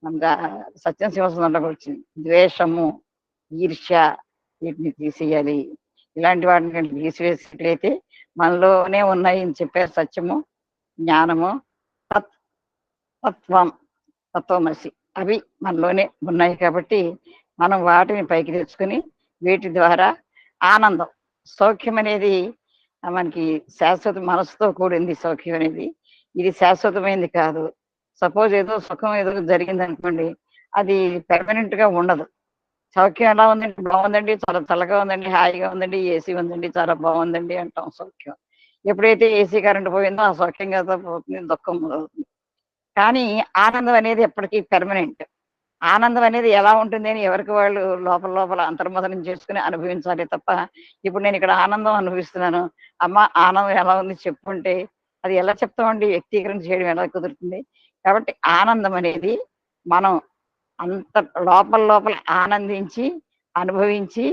మన సత్యం శివసుందరం వచ్చింది, ద్వేషము, ఈర్ష్య, వీటిని తీసేయాలి. ఇలాంటి వాటిని కనుక తీసివేసినట్లయితే మనలోనే ఉన్నాయి అని చెప్పారు. సత్యము, జ్ఞానము, తత్వం, తత్వమసి, అవి మనలోనే ఉన్నాయి. కాబట్టి మనం వాటిని పైకి తెచ్చుకొని వీటి ద్వారా ఆనందం, సౌఖ్యం అనేది మనకి శాశ్వత, మనసుతో కూడింది సౌఖ్యం అనేది. ఇది శాశ్వతమైనది కాదు. సపోజ్ ఏదో సుఖం ఏదో జరిగింది అనుకోండి, అది పెర్మనెంట్ గా ఉండదు. సౌఖ్యం ఎలా ఉందండి? బాగుందండి, చాలా చల్లగా ఉందండి, హాయిగా ఉందండి, ఏసీ ఉందండి, చాలా బాగుందండి అంటాం సౌఖ్యం. ఎప్పుడైతే ఏసీ కరెంట్ పోయిందో ఆ సౌఖ్యం కదా పోతుంది, దుఃఖం మొదలవుతుంది. కానీ ఆనందం అనేది ఎప్పటికీ పెర్మనెంట్. ఆనందం అనేది ఎలా ఉంటుంది అని ఎవరికి వాళ్ళు లోపల లోపల అంతర్మదనం చేసుకుని అనుభవించాలి తప్ప, ఇప్పుడు నేను ఇక్కడ ఆనందం అనుభవిస్తున్నాను, అమ్మ ఆనందం ఎలా ఉంది చెప్పుంటే అది ఎలా చెప్తామండి? వ్యక్తీకరణ చేయడం ఎలా కుదురుతుంది? కాబట్టి ఆనందం అనేది మనం అంత లోపల లోపల ఆనందించి అనుభవించి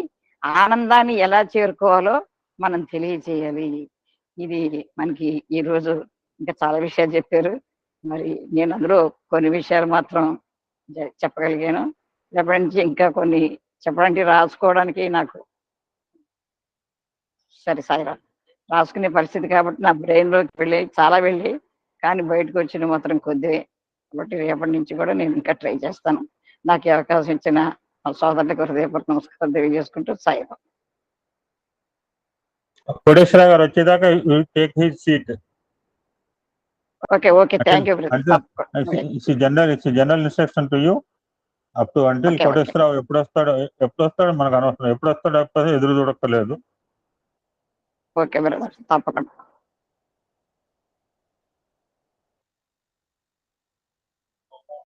ఆనందాన్ని ఎలా చేరుకోవాలో మనం తెలియచేయాలి. ఇది మనకి ఈరోజు ఇంకా చాలా విషయాలు చెప్పారు. మరి నేను అందులో కొన్ని విషయాలు మాత్రం చెప్పగలిగాను. రేపటి నుంచి ఇంకా కొన్ని చెప్పడానికి రాసుకోవడానికి నాకు సరే సాయిరా రాసుకునే పరిస్థితి కాబట్టి నా బ్రెయిన్ లోకి వెళ్ళి కానీ బయటకు వచ్చిన మాత్రం కొద్దివే. కాబట్టి రేపటి నుంచి కూడా నేను ఇంకా ట్రై చేస్తాను. నాకు ఈ అవకాశం ఇచ్చిన సోదరులకు హృదయపూర్వక నమస్కారం తెలియజేసుకుంటూ సాయిరాం. కోటేశ్వరరావు గారు వచ్చేదాకా take his seat. Okay thank you. General instruction to you up to until Koteswararao ఎప్పుడు వస్తాడో మనకు అనవసరం. ఎప్పుడు వస్తాడో ఎప్పుడు ఎదురు చూడక్కర్లేదు. ఓకే బ్రదర్, తప్పకుండా.